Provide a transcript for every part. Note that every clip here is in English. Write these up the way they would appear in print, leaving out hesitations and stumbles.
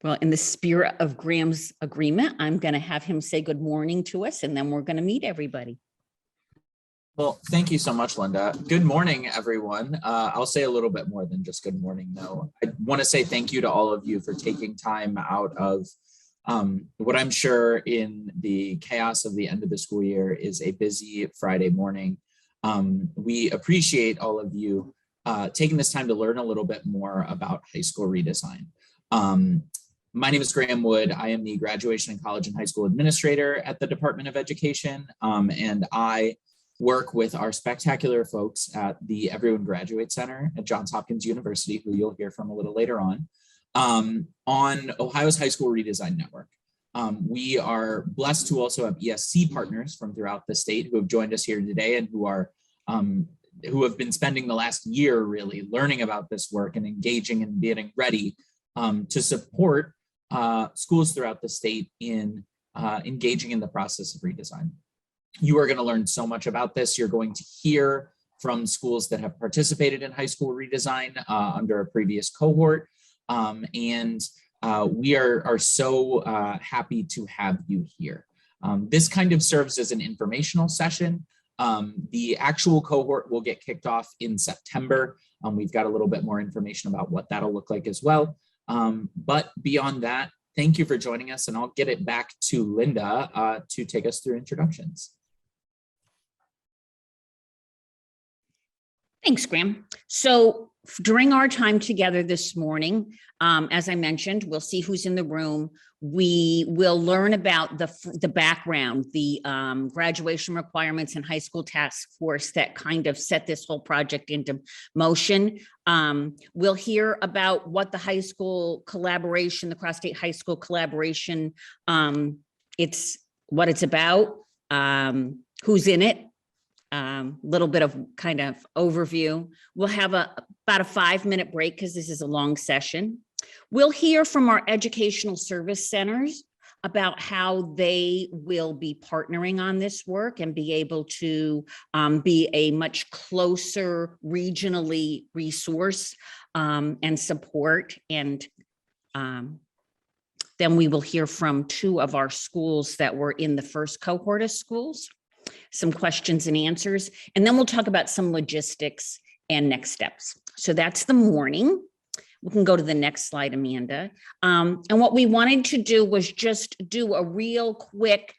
Well, in the spirit of Graham's agreement, I'm going to have him say good morning to us, and then we're going to meet everybody. Well, thank you so much, Linda. Good morning, everyone. I'll say a little bit more than just good morning, though. I want to say thank you to all of you for taking time out of what I'm sure in the chaos of the end of the school year is a busy Friday morning. We appreciate all of you taking this time to learn a little bit more about high school redesign. My name is Graham Wood. I am the graduation and college and high school administrator at the Department of Education, and I work with our spectacular folks at the Everyone Graduate Center at Johns Hopkins University, who you'll hear from a little later on Ohio's High School Redesign Network. We are blessed to also have ESC partners from throughout the state who have joined us here today and who have been spending the last year really learning about this work and engaging and getting ready to support schools throughout the state in engaging in the process of redesign. You are going to learn so much about this. You're going to hear from schools that have participated in high school redesign under a previous cohort. We are so happy to have you here. This kind of serves as an informational session. The actual cohort will get kicked off in September. We've got a little bit more information about what that'll look like as well. But beyond that, thank you for joining us, and I'll get it back to Linda to take us through introductions. Thanks, Graham. So during our time together this morning, as I mentioned, we'll see who's in the room. We will learn about the background, the graduation requirements and high school task force that kind of set this whole project into motion. We'll hear about what the high school collaboration, the cross-state high school collaboration, what it's about, who's in it. Little bit of kind of overview. We'll have about a 5-minute break because this is a long session. We'll hear from our educational service centers about how they will be partnering on this work and be able to be a much closer regionally resource and support. And then we will hear from 2 of our schools that were in the first cohort of schools, some questions and answers, and then we'll talk about some logistics and next steps. So that's the morning. We can go to the next slide, Amanda. And what we wanted to do was just do a real quick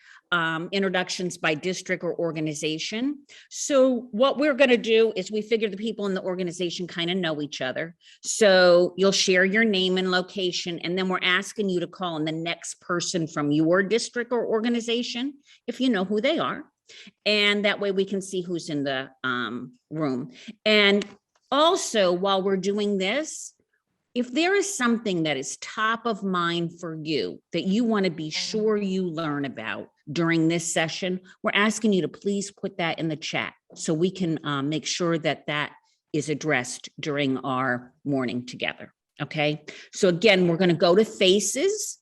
introductions by district or organization. So what we're going to do is we figure the people in the organization kind of know each other. So you'll share your name and location, and then we're asking you to call on the next person from your district or organization, if you know who they are. And that way we can see who's in the room. And also, while we're doing this, if there is something that is top of mind for you that you want to be sure you learn about during this session, we're asking you to please put that in the chat so we can make sure that that is addressed during our morning together. Okay, so again, we're going to go to faces.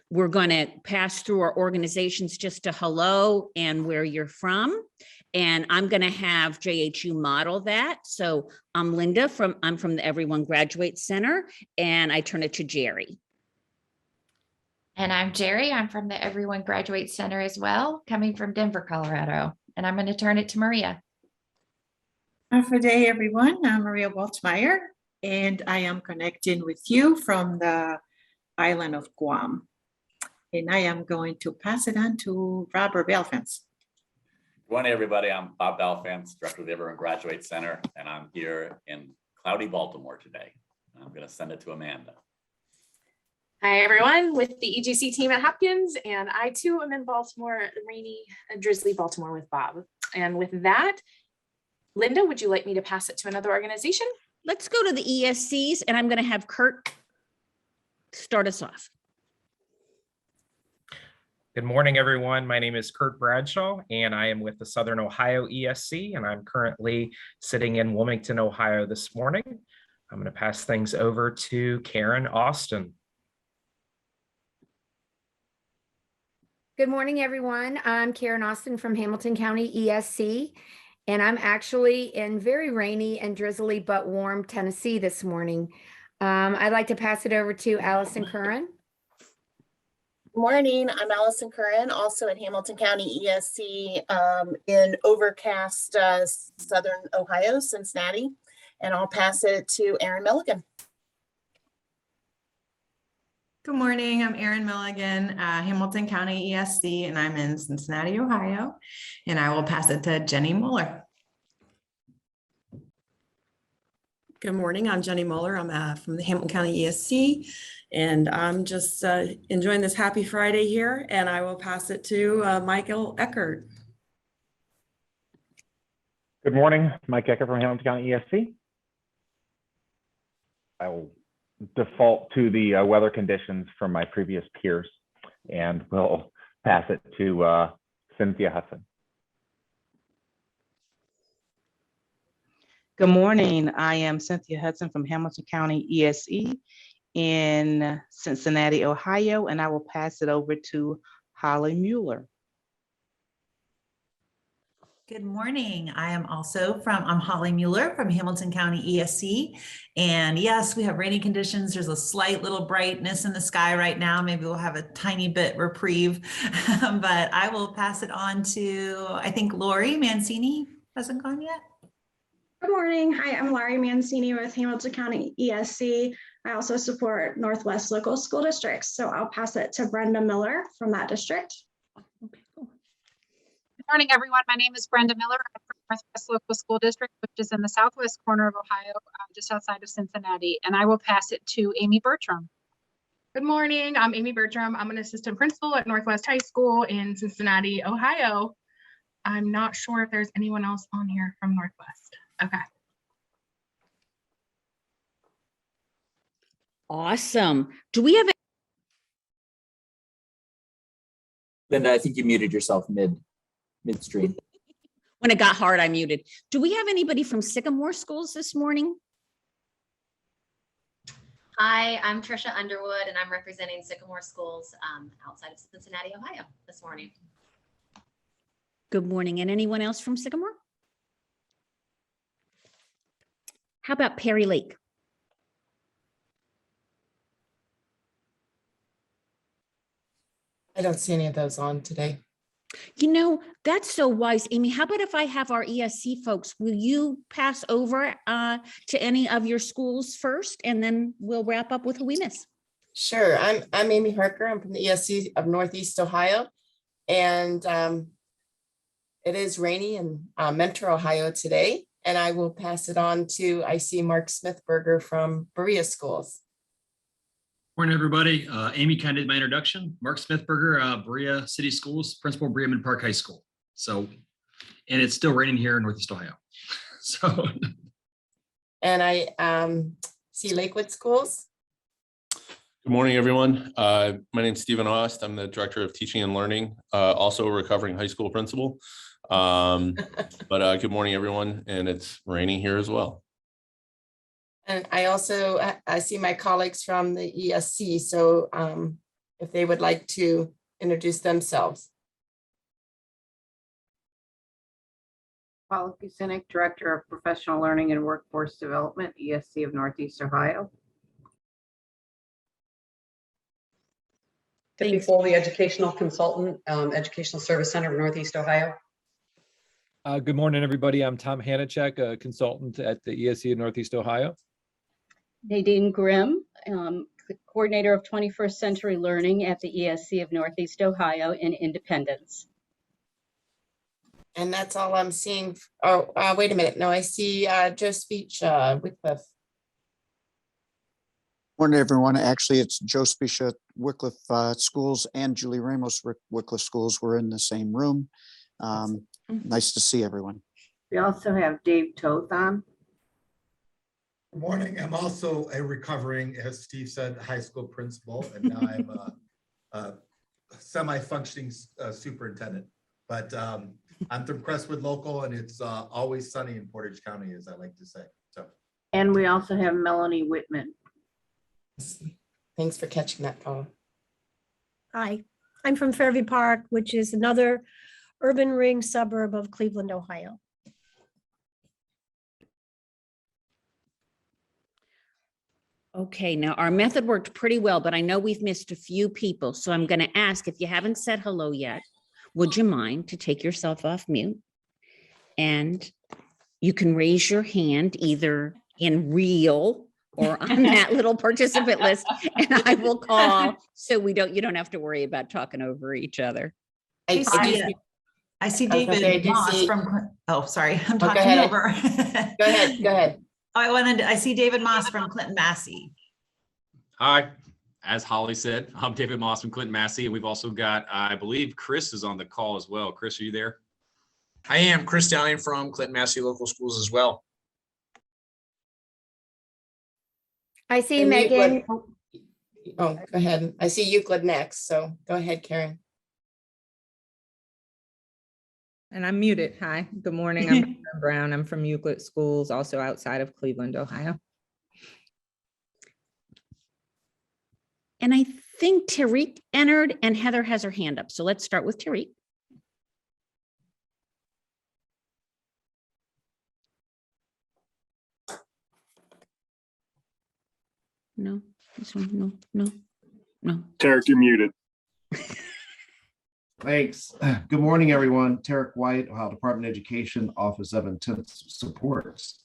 We're going to pass through our organizations just to hello and where you're from. And I'm going to have JHU model that. So I'm Linda I'm from the Everyone Graduate Center, and I turn it to Jerry. And I'm Jerry. I'm from the Everyone Graduate Center as well, coming from Denver, Colorado. And I'm going to turn it to Maria. Good day, everyone. I'm Maria Waltmeyer, and I am connecting with you from the island of Guam. And I am going to pass it on to Robert Belfance. Good morning, everybody. I'm Bob Belfance, Director of the Everyone Graduate Center, and I'm here in cloudy Baltimore today. I'm going to send it to Amanda. Hi, everyone, with the EGC team at Hopkins, and I too am in Baltimore, rainy and drizzly Baltimore with Bob. And with that, Linda, would you like me to pass it to another organization? Let's go to the ESCs, and I'm going to have Kurt start us off. Good morning, everyone. My name is Kurt Bradshaw, and I am with the Southern Ohio ESC, and I'm currently sitting in Wilmington, Ohio this morning. I'm going to pass things over to Karen Austin. Good morning, everyone. I'm Karen Austin from Hamilton County ESC, and I'm actually in very rainy and drizzly but warm Tennessee this morning. I'd like to pass it over to Allison Curran. Morning, I'm Allison Curran, also at Hamilton County ESC in overcast Southern Ohio, Cincinnati. And I'll pass it to Erin Milligan. Good morning, I'm Erin Milligan, Hamilton County ESC, and I'm in Cincinnati, Ohio. And I will pass it to Jenny Mueller. Good morning, I'm Jenny Mueller. I'm from the Hamilton County ESC, and I'm just enjoying this happy Friday here, and I will pass it to Michael Eckert. Good morning, Mike Eckert from Hamilton County ESC. I will default to the weather conditions from my previous peers, and we'll pass it to Cynthia Hudson. Good morning. I am Cynthia Hudson from Hamilton County ESE in Cincinnati, Ohio, and I will pass it over to Holly Mueller. Good morning. I'm Holly Mueller from Hamilton County ESC. And yes, we have rainy conditions. There's a slight little brightness in the sky right now. Maybe we'll have a tiny bit reprieve, but I will pass it on to, I think Lori Mancini hasn't gone yet. Good morning. Hi, I'm Laurie Mancini with Hamilton County ESC. I also support Northwest Local School Districts. So I'll pass it to Brenda Miller from that district. Good morning, everyone. My name is Brenda Miller. I'm from Northwest Local School District, which is in the southwest corner of Ohio, just outside of Cincinnati. And I will pass it to Amy Bertram. Good morning, I'm Amy Bertram. I'm an assistant principal at Northwest High School in Cincinnati, Ohio. I'm not sure if there's anyone else on here from Northwest. Okay. Awesome. Do we have Linda, I think you muted yourself midstream. When it got hard, I muted. Do we have anybody from Sycamore Schools this morning? Hi, I'm Trisha Underwood, and I'm representing Sycamore Schools outside of Cincinnati, Ohio this morning. Good morning. And anyone else from Sycamore? How about Perry Lake? I don't see any of those on today. You know, that's so wise, Amy. How about if I have our ESC folks, will you pass over to any of your schools first, and then we'll wrap up with who we miss? Sure, I'm Amy Harker. I'm from the ESC of Northeast Ohio, and it is rainy in Mentor, Ohio today. And I will pass it on to, I see Mark Smithberger from Berea Schools. Morning, everybody. Amy kind of did my introduction. Mark Smithberger, Berea City Schools, Principal, Bremen Park High School. So, and it's still raining here in Northeast Ohio. So. And I see Lakewood Schools. Good morning, everyone. My name is Stephen Ost. I'm the Director of Teaching and Learning, also a recovering high school principal. But good morning, everyone. And it's raining here as well. And I see my colleagues from the ESC. So if they would like to introduce themselves. Paula Kucinek, Director of Professional Learning and Workforce Development, ESC of Northeast Ohio. Tiffany Foley, Educational Consultant, Educational Service Center of Northeast Ohio. Good morning, everybody. I'm Tom Hanachek, a consultant at the ESC of Northeast Ohio. Nadine Grimm, Coordinator of 21st Century Learning at the ESC of Northeast Ohio in Independence. And that's all I'm seeing. Oh, wait a minute. No, I see Joe Speech, Wycliffe. Morning, everyone. Actually, it's Joe Speech at Wycliffe Schools and Julie Ramos Wycliffe Schools. We're in the same room. Nice to see everyone. We also have Dave Toth on. Good morning. I'm also a recovering, as Steve said, high school principal, and now I'm a semi-functioning superintendent. But I'm from Crestwood Local, and it's always sunny in Portage County, as I like to say. So. And we also have Melanie Whitman. Thanks for catching that, Paul. Hi, I'm from Fairview Park, which is another urban ring suburb of Cleveland, Ohio. Okay, now our method worked pretty well, but I know we've missed a few people. So I'm going to ask, if you haven't said hello yet, would you mind to take yourself off mute? And you can raise your hand either in real or on that little participant list, and I will call so you don't have to worry about talking over each other. I see David Moss from, oh, sorry, I'm talking over. Go ahead. I see David Moss from Clinton Massey. Hi, as Holly said, I'm David Moss from Clinton Massey, and we've also got, I believe Chris is on the call as well. Chris, are you there? I am Chris Downing from Clinton Massey Local Schools as well. I see Megan. Oh, go ahead. I see Euclid next, so go ahead, Karen. And I'm muted. Hi, good morning. I'm Karen Brown. I'm from Euclid Schools, also outside of Cleveland, Ohio. And I think Tariq entered and Heather has her hand up. So let's start with Tariq. No, this one, no. Tarek, you're muted. Thanks. Good morning, everyone. Tarek White, Ohio Department of Education, Office of Intensive Supports.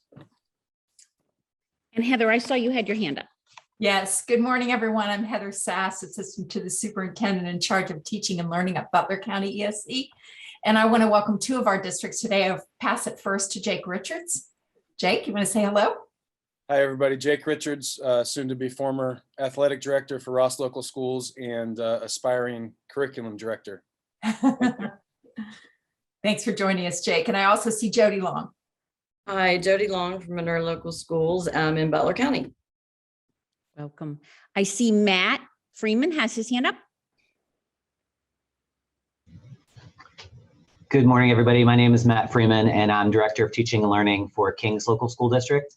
And Heather, I saw you had your hand up. Yes, good morning, everyone. I'm Heather Sass, Assistant to the Superintendent in charge of Teaching and Learning at Butler County ESE. And I want to welcome two of our districts today. I'll pass it first to Jake Richards. Jake, you want to say hello? Hi, everybody. Jake Richards, soon to be former athletic director for Ross Local Schools and aspiring curriculum director. Thanks for joining us, Jake. And I also see Jody Long. Hi, Jody Long from Monroe Local Schools in Butler County. Welcome. I see Matt Freeman has his hand up. Good morning, everybody. My name is Matt Freeman, and I'm Director of Teaching and Learning for Kings Local School District.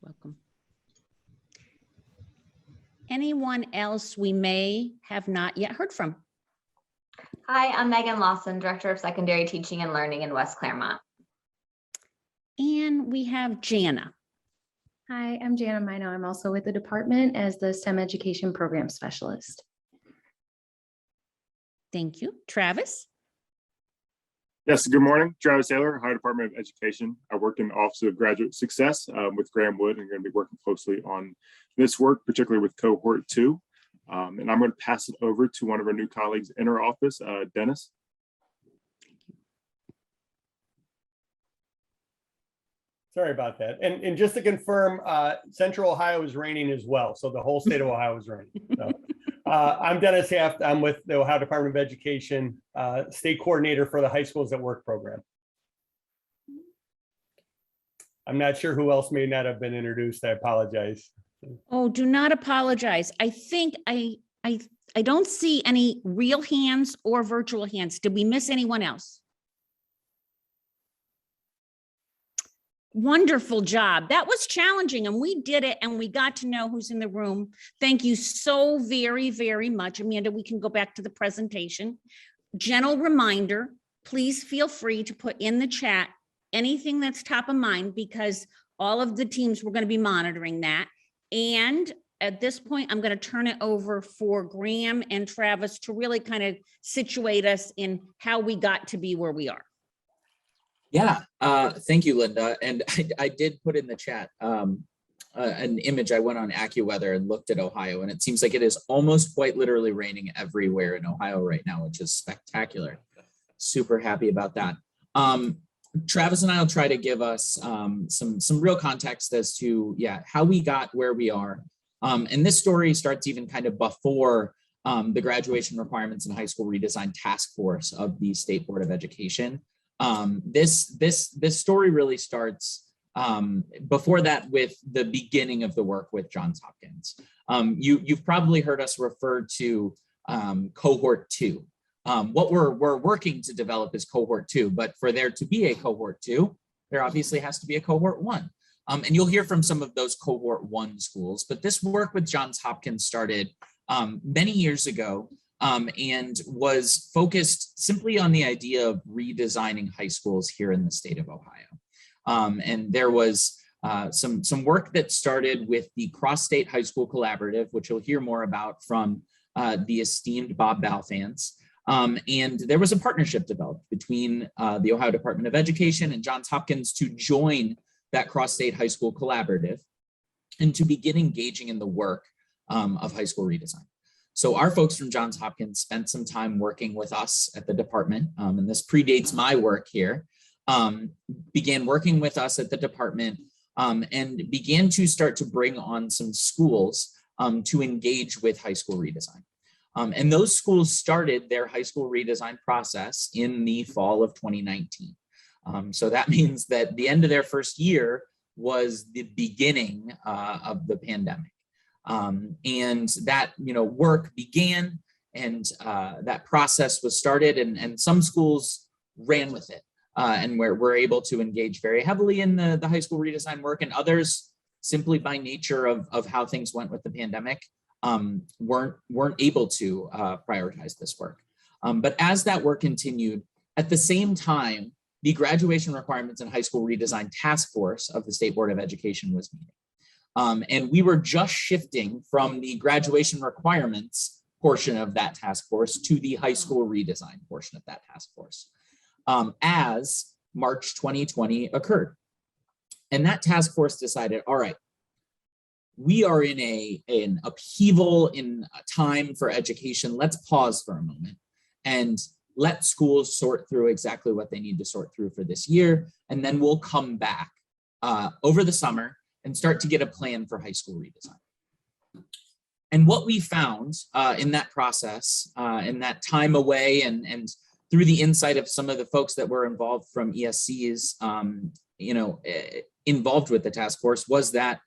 Welcome. Anyone else we may have not yet heard from? Hi, I'm Megan Lawson, Director of Secondary Teaching and Learning in West Claremont. And we have Jana. Hi, I'm Jana Mino. I'm also with the department as the STEM Education Program Specialist. Thank you. Travis? Yes, good morning. Travis Taylor, Ohio Department of Education. I work in the Office of Graduate Success with Graham Wood, and going to be working closely on this work, particularly with Cohort 2. And I'm going to pass it over to one of our new colleagues in our office, Dennis. Sorry about that. And just to confirm, Central Ohio is raining as well. So the whole state of Ohio is raining. So, I'm Dennis Haft. I'm with the Ohio Department of Education, State Coordinator for the High Schools at Work program. I'm not sure who else may not have been introduced. I apologize. Oh, do not apologize. I think I don't see any real hands or virtual hands. Did we miss anyone else? Wonderful job. That was challenging and we did it and we got to know who's in the room. Thank you so very, very much. Amanda, we can go back to the presentation. Gentle reminder, please feel free to put in the chat anything that's top of mind because all of the teams, we're going to be monitoring that. And at this point, I'm going to turn it over for Graham and Travis to really kind of situate us in how we got to be where we are. Yeah, thank you, Linda. And I did put in the chat an image. I went on AccuWeather and looked at Ohio, and it seems like it is almost quite literally raining everywhere in Ohio right now, which is spectacular. Super happy about that. Travis and I will try to give us some real context as to how we got where we are. And this story starts even kind of before the graduation requirements and high school redesign task force of the State Board of Education. This story really starts before that with the beginning of the work with Johns Hopkins. You've probably heard us refer to Cohort 2. What we're working to develop is Cohort 2, but for there to be a Cohort 2, there obviously has to be a Cohort 1. And you'll hear from some of those Cohort 1 schools, but this work with Johns Hopkins started many years ago. And was focused simply on the idea of redesigning high schools here in the state of Ohio. And there was some work that started with the Cross-State High School Collaborative, which you'll hear more about from the esteemed Bob Balfans. And there was a partnership developed between the Ohio Department of Education and Johns Hopkins to join that Cross-State High School Collaborative and to begin engaging in the work of high school redesign. So our folks from Johns Hopkins spent some time working with us at the department, and this predates my work here, began working with us at the department and began to start to bring on some schools to engage with high school redesign. And those schools started their high school redesign process in the fall of 2019. So that means that the end of their first year was the beginning of the pandemic. And that work began, and that process was started, and some schools ran with it. And we're able to engage very heavily in the high school redesign work, and others, simply by nature of how things went with the pandemic, weren't able to prioritize this work. But as that work continued, at the same time, the graduation requirements in high school redesign task force of the State Board of Education was meeting. And we were just shifting from the graduation requirements portion of that task force to the high school redesign portion of that task force as March 2020 occurred. And that task force decided, all right, we are in an upheaval in a time for education. Let's pause for a moment and let schools sort through exactly what they need to sort through for this year. And then we'll come back over the summer and start to get a plan for high school redesign. And what we found in that process, in that time away, and through the insight of some of the folks that were involved from ESCs, involved with the task force, was that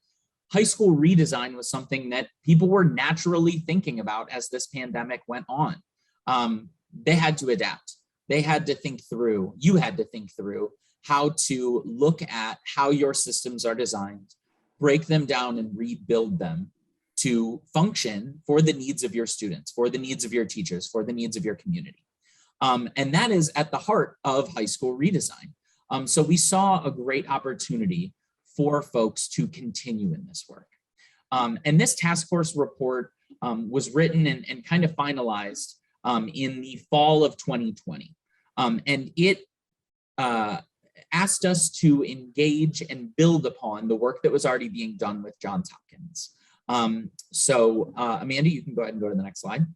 high school redesign was something that people were naturally thinking about as this pandemic went on. They had to adapt. They had to think through, you had to think through how to look at how your systems are designed, break them down and rebuild them to function for the needs of your students, for the needs of your teachers, for the needs of your community. And that is at the heart of high school redesign. So we saw a great opportunity for folks to continue in this work. And this task force report was written and kind of finalized in the fall of 2020. And it asked us to engage and build upon the work that was already being done with Johns Hopkins. So Amanda, you can go ahead and go to the next slide.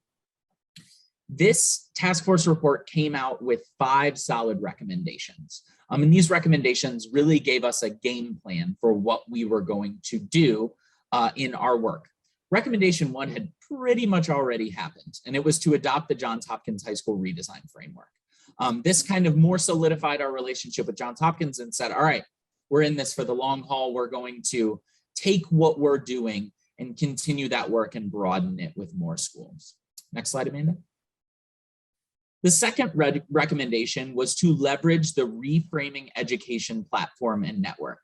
This task force report came out with 5 solid recommendations. And these recommendations really gave us a game plan for what we were going to do in our work. Recommendation 1 had pretty much already happened, and it was to adopt the Johns Hopkins High School Redesign Framework. This kind of more solidified our relationship with Johns Hopkins and said, all right, we're in this for the long haul. We're going to take what we're doing and continue that work and broaden it with more schools. Next slide, Amanda. The second recommendation was to leverage the Reframing Education platform and network.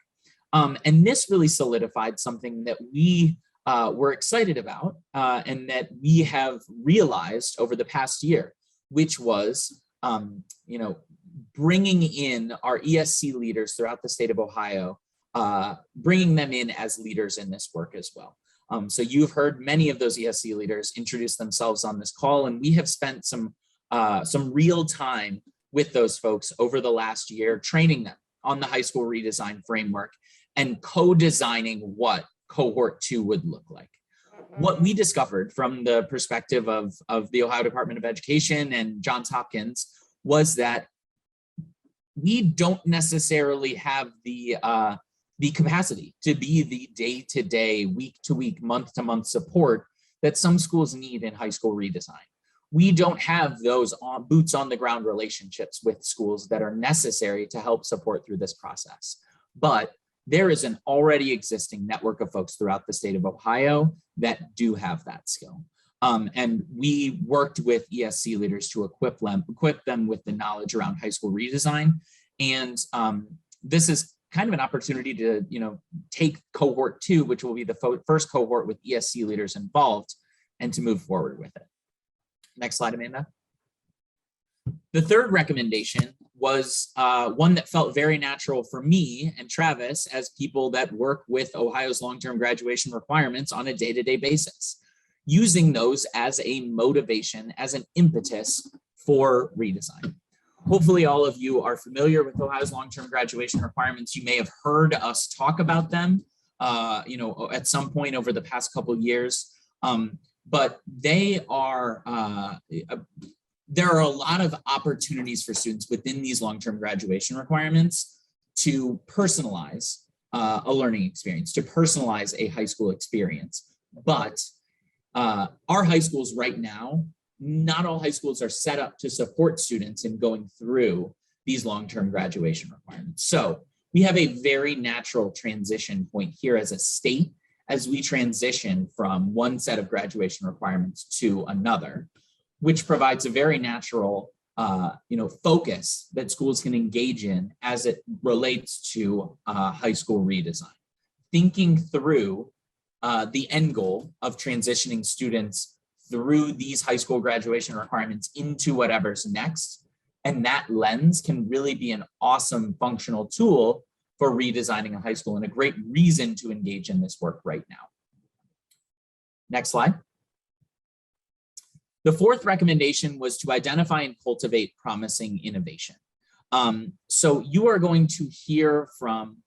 And this really solidified something that we were excited about and that we have realized over the past year, which was bringing in our ESC leaders throughout the state of Ohio, bringing them in as leaders in this work as well. So you've heard many of those ESC leaders introduce themselves on this call, and we have spent some real time with those folks over the last year, training them on the high school redesign framework and co-designing what cohort 2 would look like. What we discovered from the perspective of the Ohio Department of Education and Johns Hopkins was that we don't necessarily have the capacity to be the day-to-day, week-to-week, month-to-month support that some schools need in high school redesign. We don't have those boots on the ground relationships with schools that are necessary to help support through this process. But there is an already existing network of folks throughout the state of Ohio that do have that skill. And we worked with ESC leaders to equip them with the knowledge around high school redesign. And this is kind of an opportunity to take cohort 2, which will be the first cohort with ESC leaders involved, and to move forward with it. Next slide, Amanda. The third recommendation was one that felt very natural for me and Travis as people that work with Ohio's long-term graduation requirements on a day-to-day basis, using those as a motivation, as an impetus for redesign. Hopefully all of you are familiar with Ohio's long-term graduation requirements. You may have heard us talk about them at some point over the past couple of years, but they are, there are a lot of opportunities for students within these long-term graduation requirements to personalize a learning experience, to personalize a high school experience. But our high schools right now, not all high schools are set up to support students in going through these long-term graduation requirements. So we have a very natural transition point here as a state as we transition from one set of graduation requirements to another, which provides a very natural focus that schools can engage in as it relates to high school redesign. Thinking through the end goal of transitioning students through these high school graduation requirements into whatever's next. And that lens can really be an awesome functional tool for redesigning a high school and a great reason to engage in this work right now. Next slide. The fourth recommendation was to identify and cultivate promising innovation. So you are going to hear from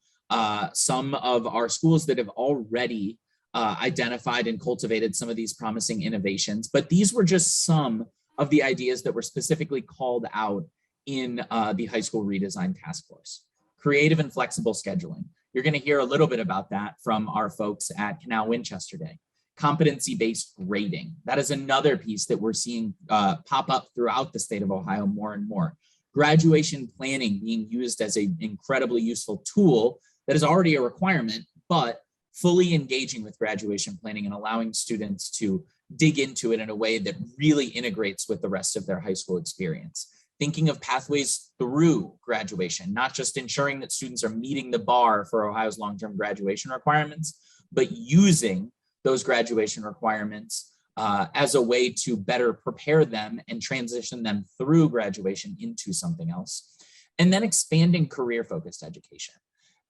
some of our schools that have already identified and cultivated some of these promising innovations, but these were just some of the ideas that were specifically called out in the high school redesign task force. Creative and flexible scheduling. You're going to hear a little bit about that from our folks at Canal Winchester Day. Competency-based grading. That is another piece that we're seeing pop up throughout the state of Ohio more and more. Graduation planning being used as an incredibly useful tool that is already a requirement, but fully engaging with graduation planning and allowing students to dig into it in a way that really integrates with the rest of their high school experience. Thinking of pathways through graduation, not just ensuring that students are meeting the bar for Ohio's long-term graduation requirements, but using those graduation requirements as a way to better prepare them and transition them through graduation into something else. And then expanding career-focused education.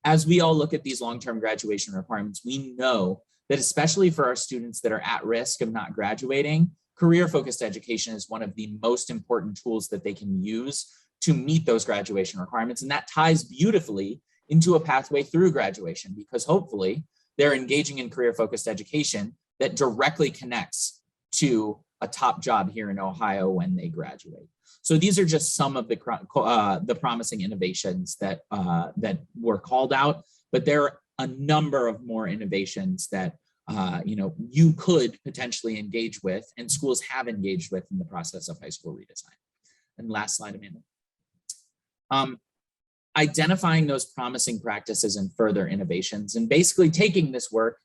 As we all look at these long-term graduation requirements, we know that especially for our students that are at risk of not graduating, career-focused education is one of the most important tools that they can use to meet those graduation requirements. And that ties beautifully into a pathway through graduation, because hopefully they're engaging in career-focused education that directly connects to a top job here in Ohio when they graduate. So these are just some of the promising innovations that were called out, but there are a number of more innovations that you could potentially engage with, and schools have engaged with in the process of high school redesign. And last slide, Amanda. Identifying those promising practices and further innovations, and basically taking this work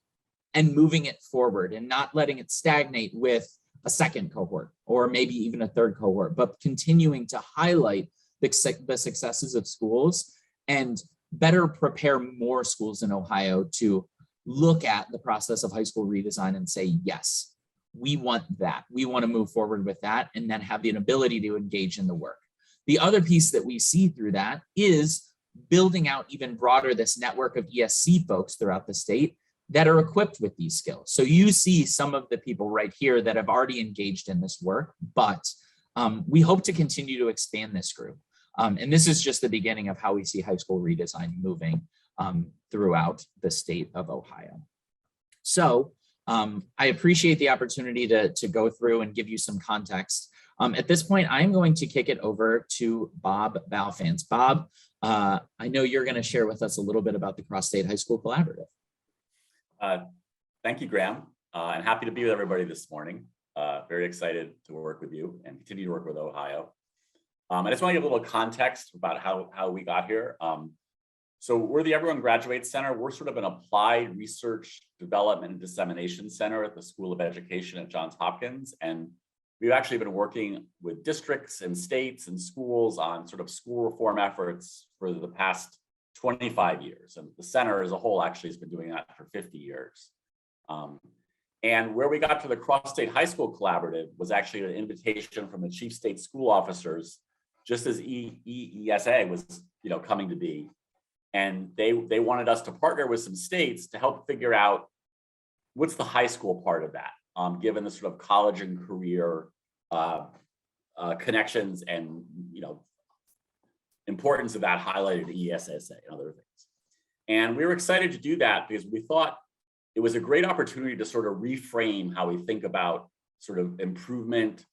and moving it forward and not letting it stagnate with a second cohort or maybe even a third cohort, but continuing to highlight the successes of schools and better prepare more schools in Ohio to look at the process of high school redesign and say, yes, we want that. We want to move forward with that, and then have the ability to engage in the work. The other piece that we see through that is building out even broader this network of ESC folks throughout the state that are equipped with these skills. So you see some of the people right here that have already engaged in this work, but we hope to continue to expand this group. And this is just the beginning of how we see high school redesign moving throughout the state of Ohio. So I appreciate the opportunity to go through and give you some context. At this point, I'm going to kick it over to Bob Balfans. Bob, I know you're going to share with us a little bit about the Cross State High School Collaborative. Thank you, Graham. I'm happy to be with everybody this morning. Very excited to work with you and continue to work with Ohio. I just want to give a little context about how we got here. So we're the Everyone Graduates Center. We're sort of an applied research, development, and dissemination center at the School of Education at Johns Hopkins. And we've actually been working with districts and states and schools on sort of school reform efforts for the past 25 years. And the center as a whole actually has been doing that for 50 years. And where we got to the Cross State High School Collaborative was actually an invitation from the chief state school officers just as ESA was, coming to be. And they wanted us to partner with some states to help figure out what's the high school part of that, given the sort of college and career connections and importance of that highlighted ESSA and other things. And we were excited to do that because we thought it was a great opportunity to sort of reframe how we think about sort of improvement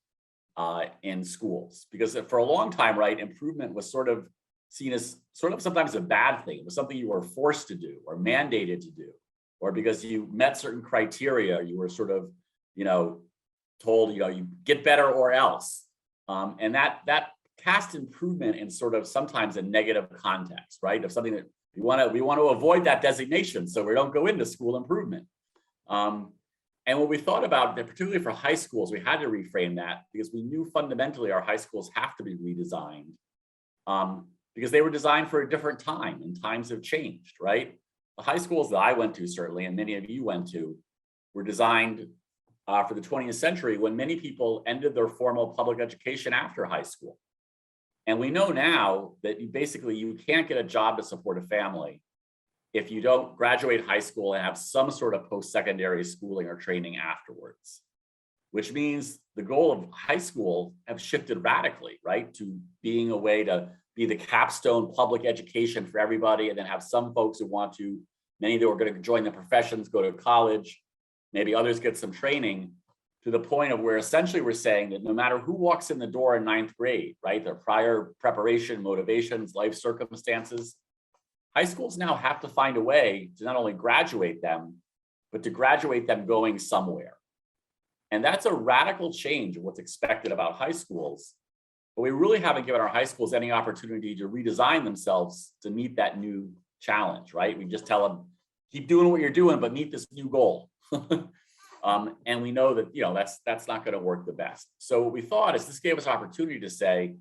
in schools. Because for a long time, right, improvement was sort of seen as sort of sometimes a bad thing. It was something you were forced to do or mandated to do, or because you met certain criteria, you were sort of, told, you get better or else. And that cast improvement in sort of sometimes a negative context, right? Of something that we want to avoid that designation, so we don't go into school improvement. And what we thought about, particularly for high schools, we had to reframe that because we knew fundamentally our high schools have to be redesigned because they were designed for a different time and times have changed, right? The high schools that I went to, certainly, and many of you went to, were designed for the 20th century when many people ended their formal public education after high school. And we know now that you can't get a job to support a family if you don't graduate high school and have some sort of post-secondary schooling or training afterwards, which means the goal of high school have shifted radically, right? To being a way to be the capstone public education for everybody, and then have some folks who want to, many that are going to join the professions, go to college, maybe others get some training, to the point of where essentially we're saying that no matter who walks in the door in 9th grade, right, their prior preparation, motivations, life circumstances, high schools now have to find a way to not only graduate them, but to graduate them going somewhere. And that's a radical change of what's expected about high schools. But we really haven't given our high schools any opportunity to redesign themselves to meet that new challenge, right? We just tell them, keep doing what you're doing, but meet this new goal. And we know that that's not going to work the best. So what we thought is this gave us opportunity to say,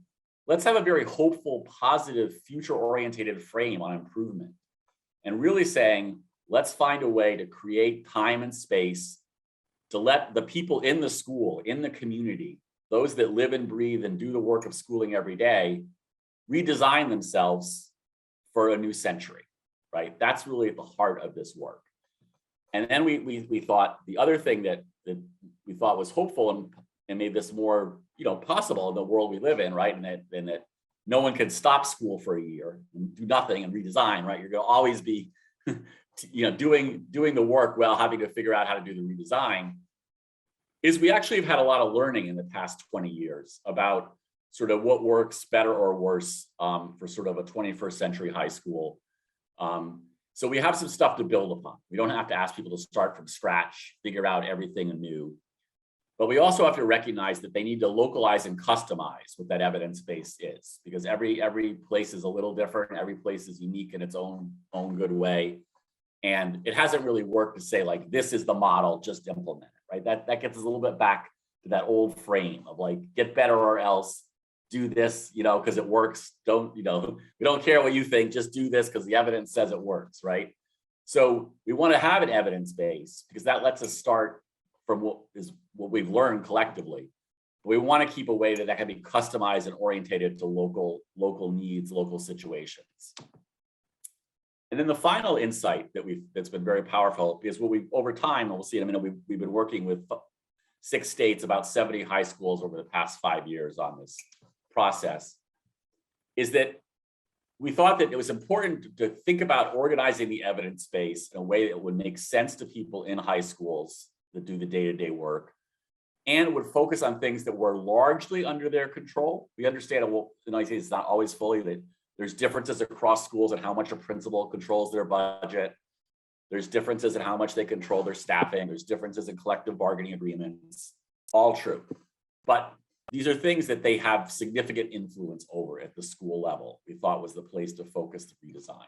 let's have a very hopeful, positive, future-oriented frame on improvement. And really saying, let's find a way to create time and space to let the people in the school, in the community, those that live and breathe and do the work of schooling every day, redesign themselves for a new century, right? That's really at the heart of this work. And then we thought the other thing that we thought was hopeful and made this more possible in the world we live in, right? And that no one can stop school for a year and do nothing and redesign, right? You're going to always be doing the work while having to figure out how to do the redesign. Is we actually have had a lot of learning in the past 20 years about sort of what works better or worse for sort of a 21st century high school. So we have some stuff to build upon. We don't have to ask people to start from scratch, figure out everything anew. But we also have to recognize that they need to localize and customize what that evidence base is, because every place is a little different. Every place is unique in its own good way. And it hasn't really worked to say, like, this is the model, just implement it, right? That gets us a little bit back to that old frame of like, get better or else, do this, because it works. We don't care what you think, just do this because the evidence says it works, right? So we want to have an evidence base because that lets us start from what we've learned collectively. We want to keep a way that can be customized and orientated to local needs, local situations. And then the final insight that's been very powerful is over time, and we'll see in a minute, we've been working with 6 states, about 70 high schools over the past 5 years on this process, is that we thought that it was important to think about organizing the evidence base in a way that would make sense to people in high schools that do the day-to-day work, and would focus on things that were largely under their control. We understand it's not always fully, that there's differences across schools and how much a principal controls their budget. There's differences in how much they control their staffing. There's differences in collective bargaining agreements. All true. But these are things that they have significant influence over at the school level. We thought was the place to focus the redesign.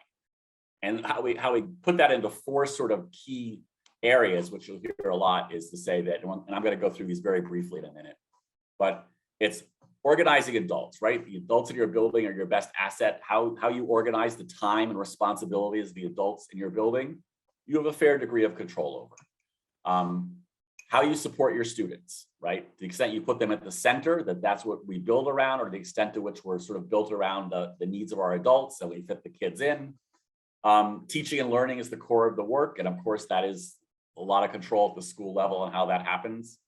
And how we put that into 4 sort of key areas, which you'll hear a lot, is to say that, and I'm going to go through these very briefly in a minute, but it's organizing adults, right? The adults in your building are your best asset. How you organize the time and responsibilities of the adults in your building, you have a fair degree of control over. how you support your students, right? To the extent you put them at the center, that's what we build around, or the extent to which we're sort of built around the needs of our adults and we fit the kids in. Teaching and learning is the core of the work. And of course, that is a lot of control at the school level and how that happens.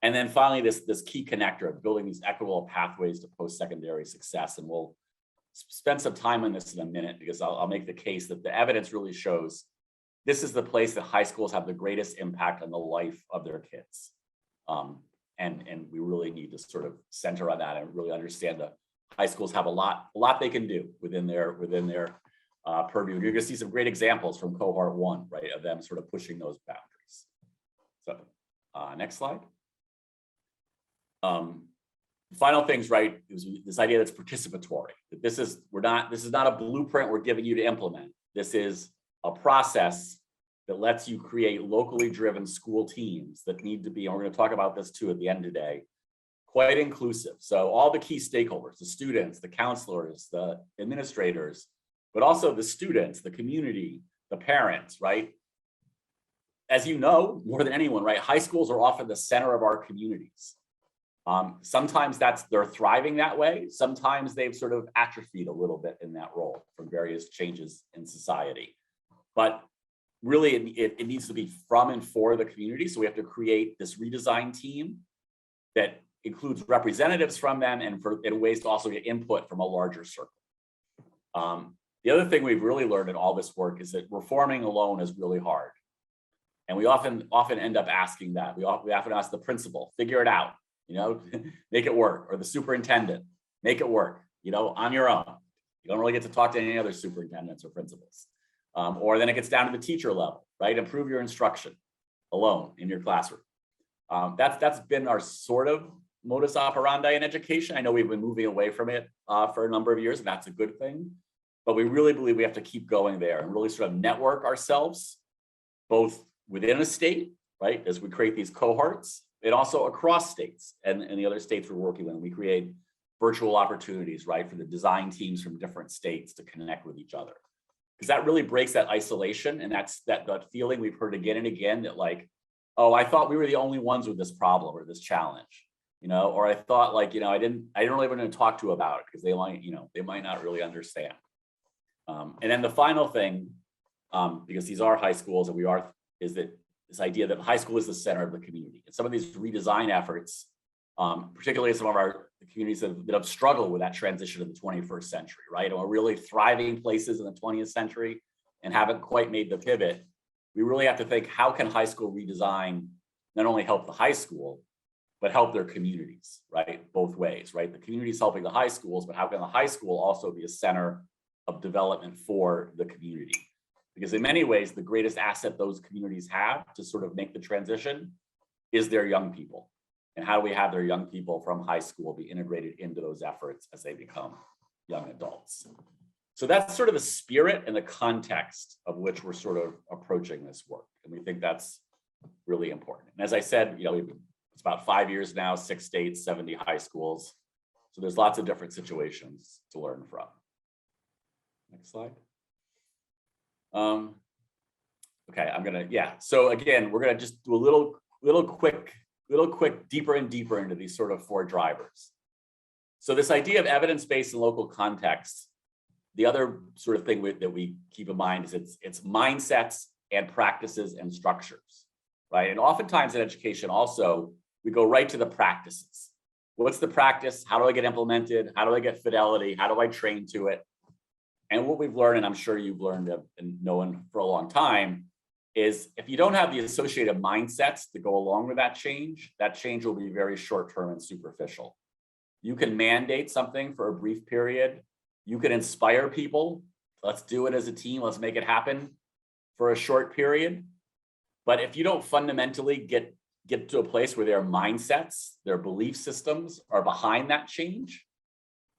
And then finally, this key connector of building these equitable pathways to post-secondary success. And we'll spend some time on this in a minute, because I'll make the case that the evidence really shows this is the place that high schools have the greatest impact on the life of their kids. And we really need to sort of center on that and really understand that high schools have a lot they can do within their purview. You're going to see some great examples from cohort 1, right, of them sort of pushing those boundaries. So next slide. Final things, right, is this idea that's participatory, that this is not a blueprint we're giving you to implement. This is a process that lets you create locally driven school teams that need to be, and we're going to talk about this too at the end today, quite inclusive. So all the key stakeholders, the students, the counselors, the administrators, but also the students, the community, the parents, right? As you know, more than anyone, right, high schools are often the center of our communities. Sometimes they're thriving that way. Sometimes they've sort of atrophied a little bit in that role from various changes in society. But really, it needs to be from and for the community. So we have to create this redesign team that includes representatives from them and in ways to also get input from a larger circle. The other thing we've really learned in all this work is that reforming alone is really hard. And we often end up asking that. We often ask the principal, figure it out, make it work, or the superintendent, make it work, on your own. You don't really get to talk to any other superintendents or principals. Or then it gets down to the teacher level, right? Improve your instruction alone in your classroom. That's been our sort of modus operandi in education. I know we've been moving away from it for a number of years, and that's a good thing. But we really believe we have to keep going there and really sort of network ourselves, both within a state, right, as we create these cohorts, and also across states and the other states we're working with. We create virtual opportunities, right, for the design teams from different states to connect with each other. Because that really breaks that isolation, and that's that feeling we've heard again and again that, like, oh, I thought we were the only ones with this problem or this challenge, or I thought, like, I didn't really want to talk to about it because they might not really understand. And then the final thing, because these are high schools and is that this idea that high school is the center of the community. And some of these redesign efforts, particularly some of our communities that have struggled with that transition to the 21st century, right? Or really thriving places in the 20th century and haven't quite made the pivot. We really have to think, how can high school redesign not only help the high school, but help their communities, right? Both ways, right? The community's helping the high schools, but how can the high school also be a center of development for the community? Because in many ways, the greatest asset those communities have to sort of make the transition is their young people. And how do we have their young people from high school be integrated into those efforts as they become young adults? So that's sort of the spirit and the context of which we're sort of approaching this work. And we think that's really important. And as I said, it's about 5 years now, 6 states, 70 high schools. So there's lots of different situations to learn from. Next slide. Okay, so again, we're gonna just do a little quick deeper and deeper into these sort of 4 drivers. So this idea of evidence-based and local context, the other sort of thing that we keep in mind is it's mindsets and practices and structures, right? And oftentimes in education also, we go right to the practices. What's the practice? How do I get implemented? How do I get fidelity? How do I train to it? And what we've learned, and I'm sure you've learned and known for a long time, is if you don't have the associated mindsets to go along with that change will be very short-term and superficial. You can mandate something for a brief period. You can inspire people. Let's do it as a team. Let's make it happen for a short period. But if you don't fundamentally get to a place where their mindsets, their belief systems are behind that change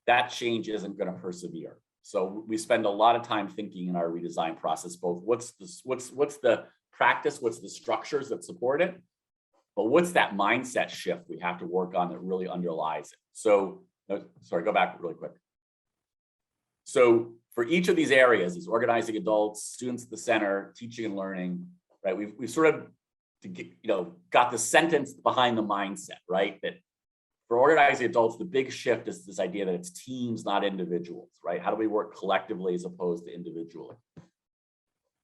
isn't going to persevere. So we spend a lot of time thinking in our redesign process, both what's the practice, what's the structures that support it, but what's that mindset shift we have to work on that really underlies it. So, sorry, go back really quick. So for each of these areas, these organizing adults, students at the center, teaching and learning, right? We've sort of to get, got the sentence behind the mindset, right? That for organizing adults, the big shift is this idea that it's teams, not individuals, right? How do we work collectively as opposed to individually?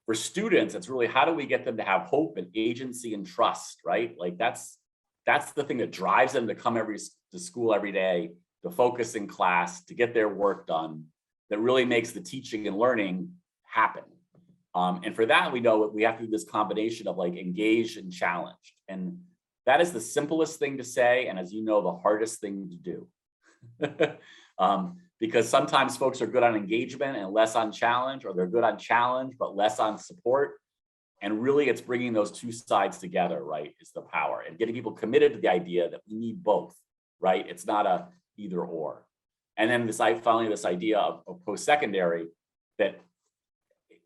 For students, it's really how do we get them to have hope and agency and trust, right? Like that's the thing that drives them to come to school every day, to focus in class, to get their work done, that really makes the teaching and learning happen. And for that, we know we have to do this combination of like engaged and challenged. And that is the simplest thing to say. And as you know, the hardest thing to do. Because sometimes folks are good on engagement and less on challenge, or they're good on challenge, but less on support. And really it's bringing those two sides together, right, is the power, and getting people committed to the idea that we need both, right? It's not a either or. And then finally this idea of post-secondary, that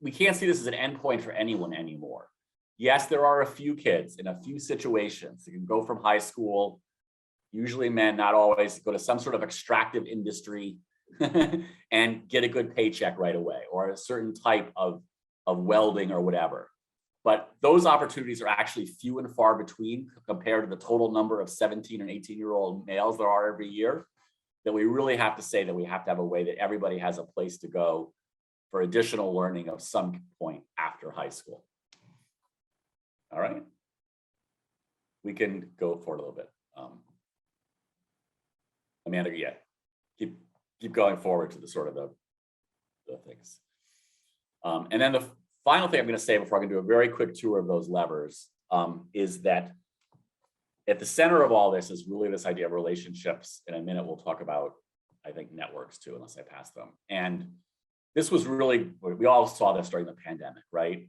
we can't see this as an endpoint for anyone anymore. Yes, there are a few kids in a few situations that can go from high school, usually men, not always, go to some sort of extractive industry and get a good paycheck right away, or a certain type of welding or whatever. But those opportunities are actually few and far between compared to the total number of 17 and 18-year-old males there are every year, that we really have to say that we have to have a way that everybody has a place to go for additional learning of some point after high school. All right. We can go for a little bit. Amanda, yeah, keep going forward to the sort of the things. And then the final thing I'm going to say before I can do a very quick tour of those levers is that at the center of all this is really this idea of relationships. In a minute, we'll talk about, I think, networks too, unless I pass them. And this was really, we all saw this during the pandemic, right?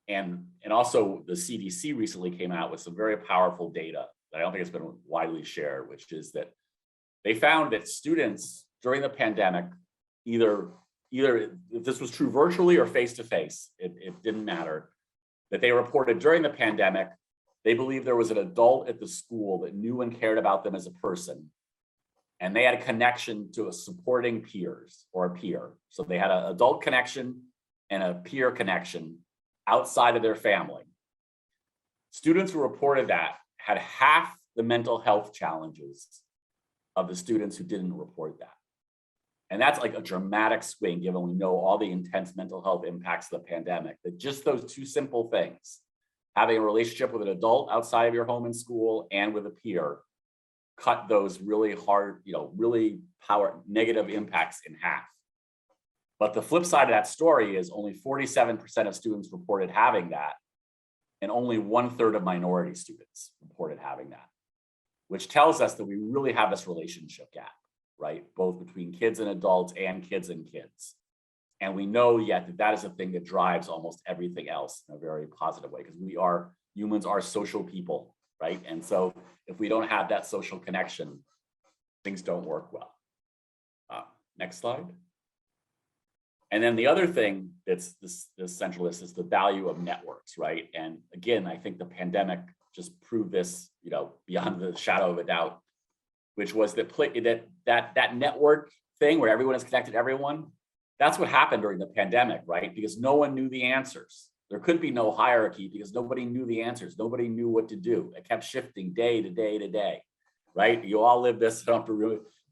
And also the CDC recently came out with some very powerful data that I don't think has been widely shared, which is that they found that students during the pandemic, either if this was true virtually or face-to-face, it didn't matter, that they reported during the pandemic, they believed there was an adult at the school that knew and cared about them as a person. And they had a connection to a supporting peers or a peer. So they had an adult connection and a peer connection outside of their family. Students who reported that had half the mental health challenges of the students who didn't report that. And that's like a dramatic swing, given we know all the intense mental health impacts of the pandemic, that just those two simple things, having a relationship with an adult outside of your home and school and with a peer, cut those really hard, really negative impacts in half. But the flip side of that story is only 47% of students reported having that, and only 1/3 of minority students reported having that, which tells us that we really have this relationship gap, right? Both between kids and adults and kids. And we know yet that that is a thing that drives almost everything else in a very positive way, because humans are social people, right? And so if we don't have that social connection, things don't work well. Next slide. And then the other thing that's this central list is the value of networks, right? And again, I think the pandemic just proved this, beyond the shadow of a doubt, which was that network thing where everyone is connected to everyone. That's what happened during the pandemic, right? Because no one knew the answers. There could be no hierarchy because nobody knew the answers. Nobody knew what to do. It kept shifting day to day to day, right? You all live this, I don't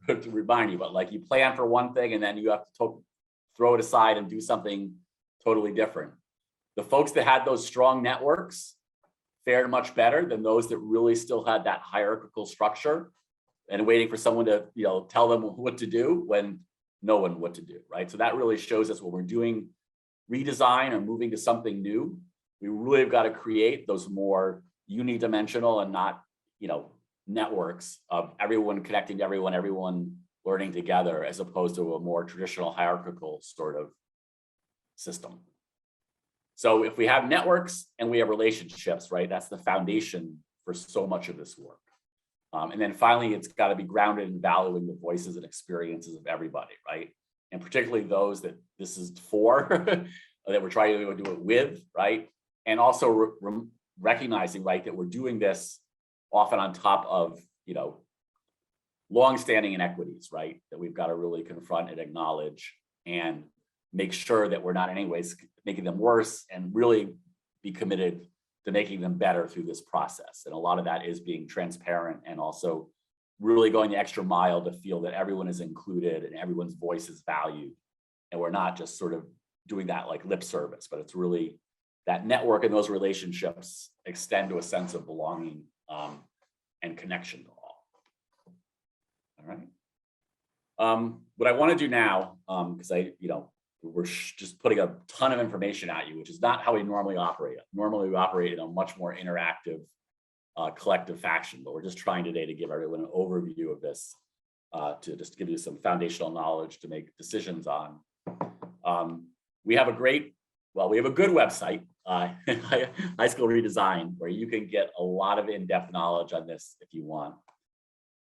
have to remind you, but like you plan for one thing and then you have to throw it aside and do something totally different. The folks that had those strong networks fared much better than those that really still had that hierarchical structure and waiting for someone to tell them what to do when no one knew what to do, right? So that really shows us when we're doing redesign or moving to something new, we really have got to create those more unidimensional and not, networks of everyone connecting to everyone learning together, as opposed to a more traditional hierarchical sort of system. So if we have networks and we have relationships, right, that's the foundation for so much of this work. And then finally, it's got to be grounded in valuing the voices and experiences of everybody, right? And particularly those that this is for, that we're trying to do it with, right? And also recognizing, right, that we're doing this often on top of, longstanding inequities, right? That we've got to really confront and acknowledge and make sure that we're not in any ways making them worse, and really be committed to making them better through this process. And a lot of that is being transparent and also really going the extra mile to feel that everyone is included and everyone's voice is valued. And we're not just sort of doing that like lip service, but it's really that network and those relationships extend to a sense of belonging and connection to all. All right. What I want to do now, because we're just putting a ton of information at you, which is not how we normally operate. Normally we operate in a much more interactive, collective fashion, but we're just trying today to give everyone an overview of this, to just give you some foundational knowledge to make decisions on. We have a good website, High School Redesign, where you can get a lot of in-depth knowledge on this if you want.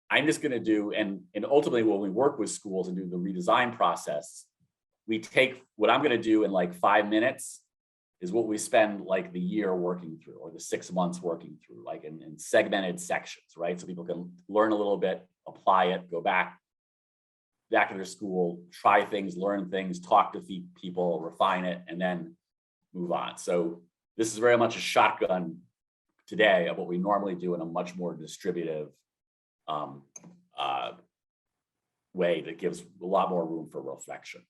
I'm just going to do, and ultimately when we work with schools and do the redesign process, we take what I'm going to do in like 5 minutes is what we spend like the year working through, or the 6 months working through, like in segmented sections, right? So people can learn a little bit, apply it, go back to their school, try things, learn things, talk to people, refine it, and then move on. So this is very much a shotgun today of what we normally do in a much more distributive way that gives a lot more room for reflection.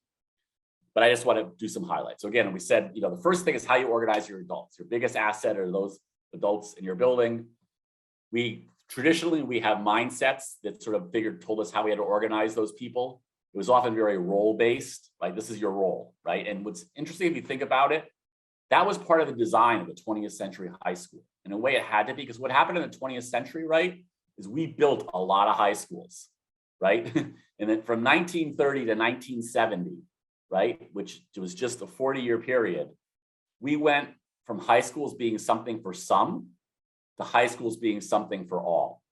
But I just want to do some highlights. So again, we said, the first thing is how you organize your adults. Your biggest asset are those adults in your building. Traditionally, we have mindsets that sort of told us how we had to organize those people. It was often very role-based, like this is your role, right? And what's interesting, if you think about it, that was part of the design of the 20th century high school. In a way it had to be, because what happened in the 20th century, right, is we built a lot of high schools, right? And then from 1930 to 1970, right, which was just a 40-year period, we went from high schools being something for some to high schools being something for all,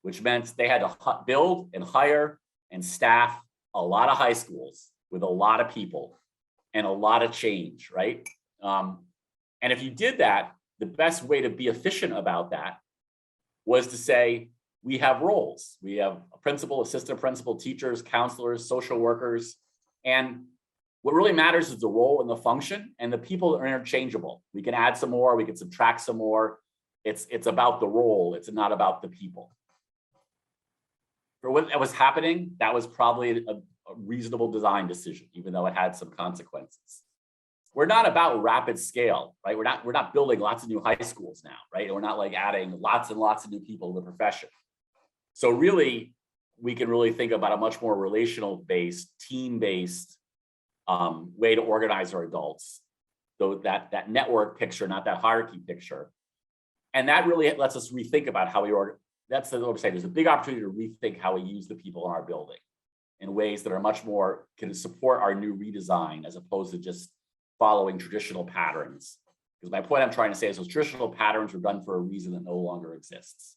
which meant they had to build and hire and staff a lot of high schools with a lot of people and a lot of change, right? And if you did that, the best way to be efficient about that was to say, we have roles. We have a principal, assistant principal, teachers, counselors, social workers, and what really matters is the role and the function, and the people are interchangeable. We can add some more, we can subtract some more. It's about the role, it's not about the people. For what that was happening, that was probably a reasonable design decision, even though it had some consequences. We're not about rapid scale, right? We're not building lots of new high schools now, right? And we're not like adding lots and lots of new people to the profession. So really, we can really think about a much more relational-based, team-based way to organize our adults. So that network picture, not that hierarchy picture. And that really lets us rethink about how we organize. That's what I'm saying. There's a big opportunity to rethink how we use the people in our building in ways that are much more can support our new redesign as opposed to just following traditional patterns. Because my point I'm trying to say is those traditional patterns were done for a reason that no longer exists.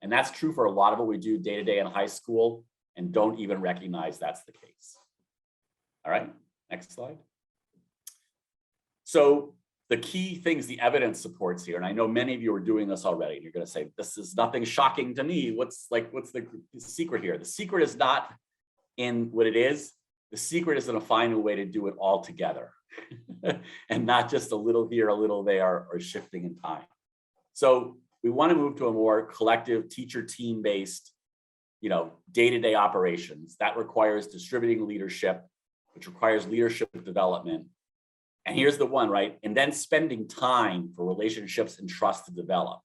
And that's true for a lot of what we do day to day in high school and don't even recognize that's the case. All right, next slide. So the key things the evidence supports here, and I know many of you are doing this already, and you're going to say, this is nothing shocking to me. What's the secret here? The secret is not in what it is. The secret is in finding a way to do it all together and not just a little here, a little there, or shifting in time. So we want to move to a more collective teacher team-based, day-to-day operations. That requires distributing leadership, which requires leadership development. And here's the one, right? And then spending time for relationships and trust to develop,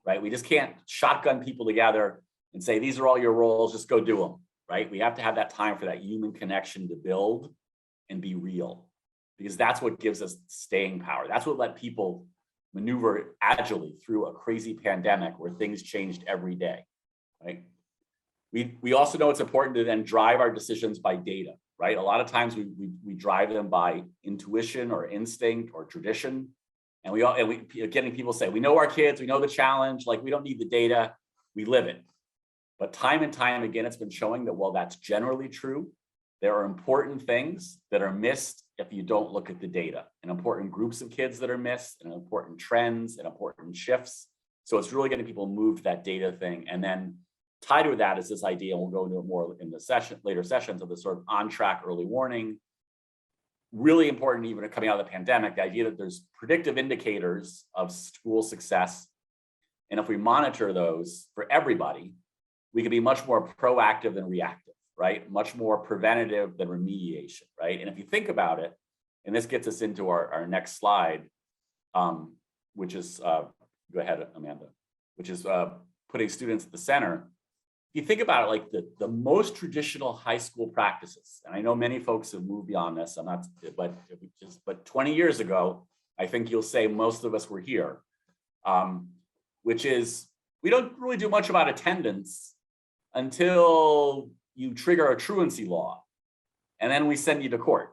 right? We just can't shotgun people together and say, these are all your roles, just go do them, right? We have to have that time for that human connection to build and be real, because that's what gives us staying power. That's what let people maneuver agilely through a crazy pandemic where things changed every day, right? We also know it's important to then drive our decisions by data, right? A lot of times we drive them by intuition or instinct or tradition. And we getting people say, we know our kids, we know the challenge, like we don't need the data, we live it. But time and time again, it's been showing that while that's generally true, there are important things that are missed if you don't look at the data, and important groups of kids that are missed, and important trends and important shifts. So it's really getting people moved to that data thing. And then tied with that is this idea, and we'll go into it more in the later sessions, of the sort of on-track early warning, really important even coming out of the pandemic, the idea that there's predictive indicators of school success. And if we monitor those for everybody, we can be much more proactive than reactive, right? Much more preventative than remediation, right? And if you think about it, and this gets us into our next slide, which is, go ahead, Amanda, which is putting students at the center. If you think about it, like the most traditional high school practices, and I know many folks have moved beyond this, I'm not, but 20 years ago, I think you'll say most of us were here, which is, we don't really do much about attendance until you trigger a truancy law, and then we send you to court.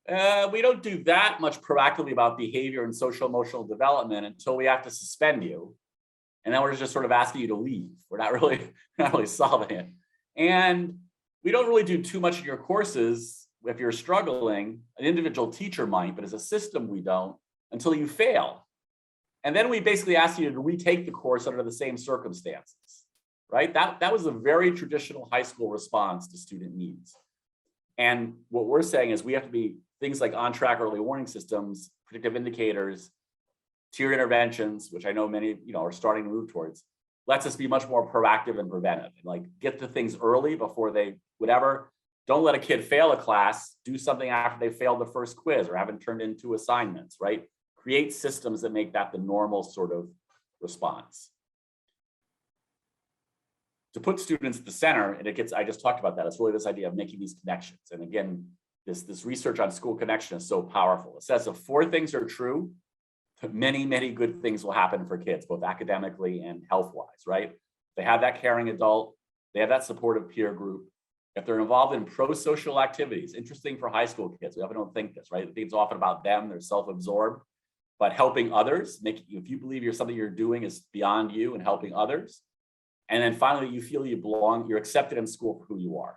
We don't do that much proactively about behavior and social emotional development until we have to suspend you. And then we're just sort of asking you to leave. We're not really solving it. And we don't really do too much in your courses if you're struggling. An individual teacher might, but as a system, we don't until you fail. And then we basically ask you to retake the course under the same circumstances, right? That was a very traditional high school response to student needs. And what we're saying is we have to be things like on-track early warning systems, predictive indicators, tiered interventions, which I know many are starting to move towards, lets us be much more proactive and preventive, and like get the things early before they whatever. Don't let a kid fail a class. Do something after they failed the first quiz or haven't turned into assignments, right? Create systems that make that the normal sort of response. To put students at the center, and I just talked about that, it's really this idea of making these connections. And again, this research on school connection is so powerful. It says if 4 things are true, many, many good things will happen for kids, both academically and health-wise, right? They have that caring adult, they have that supportive peer group. If they're involved in pro-social activities, interesting for high school kids, we often don't think this, right? It's often about them, they're self-absorbed, but helping others, if you believe something you're doing is beyond you and helping others. And then finally, you feel you belong, you're accepted in school for who you are.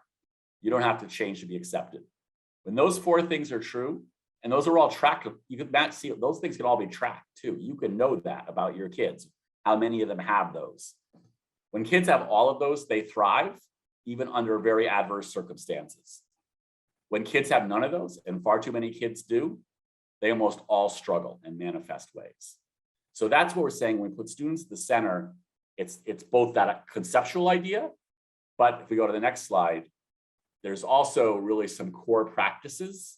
You don't have to change to be accepted. When those 4 things are true, and those are all tracked, you can see those things can all be tracked too. You can know that about your kids, how many of them have those. When kids have all of those, they thrive, even under very adverse circumstances. When kids have none of those, and far too many kids do, they almost all struggle in manifest ways. So that's what we're saying when we put students at the center. It's both that conceptual idea, but if we go to the next slide, there's also really some core practices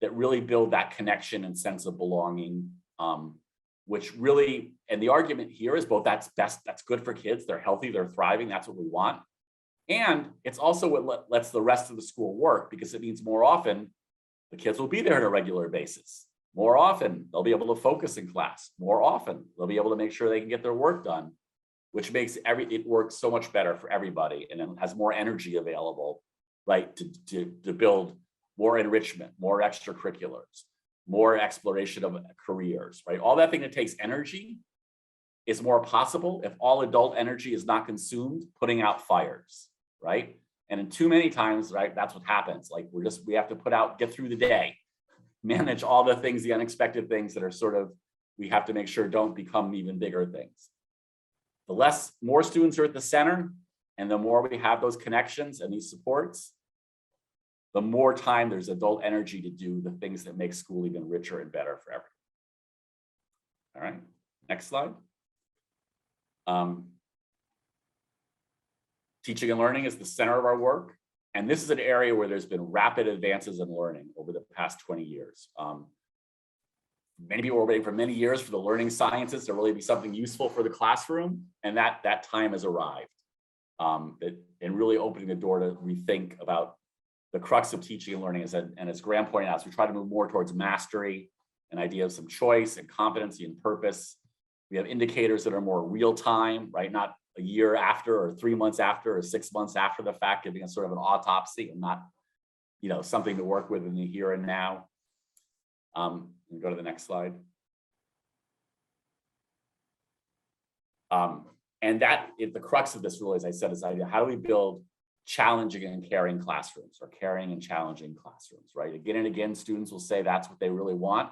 that really build that connection and sense of belonging, which really, and the argument here is both that's best, that's good for kids, they're healthy, they're thriving, that's what we want. And it's also what lets the rest of the school work, because it means more often the kids will be there on a regular basis. More often, they'll be able to focus in class. More often, they'll be able to make sure they can get their work done, which makes it work so much better for everybody, and then has more energy available, right, to build more enrichment, more extracurriculars, more exploration of careers, right? All that thing that takes energy is more possible if all adult energy is not consumed putting out fires, right? And in too many times, right, that's what happens. Like we have to get through the day, manage all the things, the unexpected things that are sort of, we have to make sure don't become even bigger things. The more students are at the center, and the more we have those connections and these supports, the more time there's adult energy to do the things that make school even richer and better for everyone. All right, next slide. Teaching and learning is the center of our work. And this is an area where there's been rapid advances in learning over the past 20 years. Many people were waiting for many years for the learning sciences to really be something useful for the classroom. And that time has arrived. And really opening the door to rethink about the crux of teaching and learning, and as Graham pointed out, we try to move more towards mastery, an idea of some choice and competency and purpose. We have indicators that are more real time, right? Not a year after or 3 months after or 6 months after the fact, giving us sort of an autopsy and not, something to work with in the here and now. Go to the next slide. And that is the crux of this, really, as I said, is idea, how do we build challenging and caring classrooms, or caring and challenging classrooms, right? Again and again, students will say that's what they really want.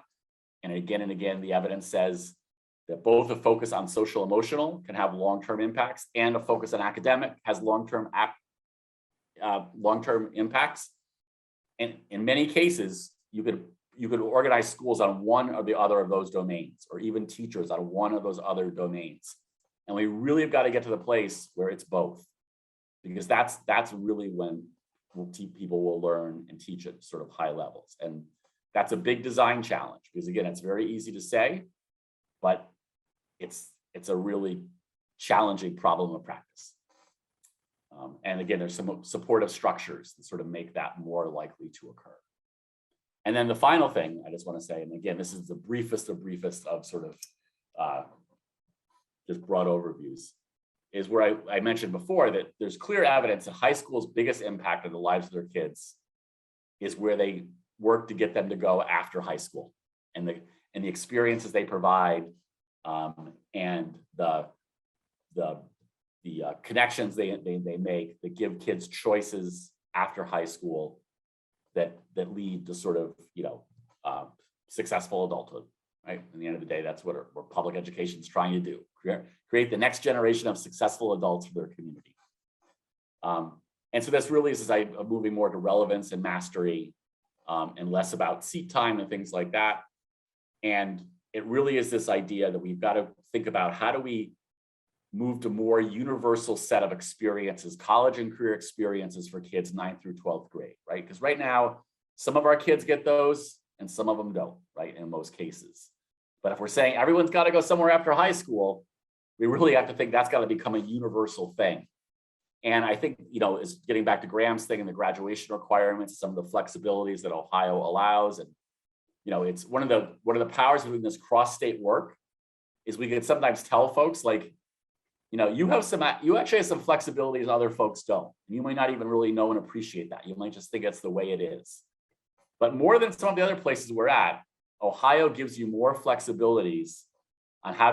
And again, the evidence says that both a focus on social emotional can have long-term impacts, and a focus on academic has long-term impacts. And in many cases, you could organize schools on one or the other of those domains, or even teachers on one of those other domains. And we really have got to get to the place where it's both, because that's really when people will learn and teach at sort of high levels. And that's a big design challenge, because again, it's very easy to say, but it's a really challenging problem of practice. And again, there's some supportive structures that sort of make that more likely to occur. And then the final thing I just want to say, and again, this is the briefest of sort of just broad overviews, is where I mentioned before that there's clear evidence that high school's biggest impact on the lives of their kids is where they work to get them to go after high school, and the experiences they provide, and the connections they make that give kids choices after high school that lead to sort of, you know, successful adulthood, right? At the end of the day, that's what public education is trying to do: create the next generation of successful adults for their community. And so this really is this idea of moving more to relevance and mastery, and less about seat time and things like that. And it really is this idea that we've got to think about, how do we move to more universal set of experiences, college and career experiences for kids 9th through 12th grade, right? Because right now, some of our kids get those and some of them don't, right, in most cases. But if we're saying everyone's got to go somewhere after high school, we really have to think that's got to become a universal thing. And I think, you know, is getting back to Graham's thing and the graduation requirements, some of the flexibilities that Ohio allows. And, you know, it's one of the powers of doing this cross-state work is we can sometimes tell folks, like, you know, you actually have some flexibilities other folks don't. You might not even really know and appreciate that. You might just think it's the way it is. But more than some of the other places we're at, Ohio gives you more flexibilities on how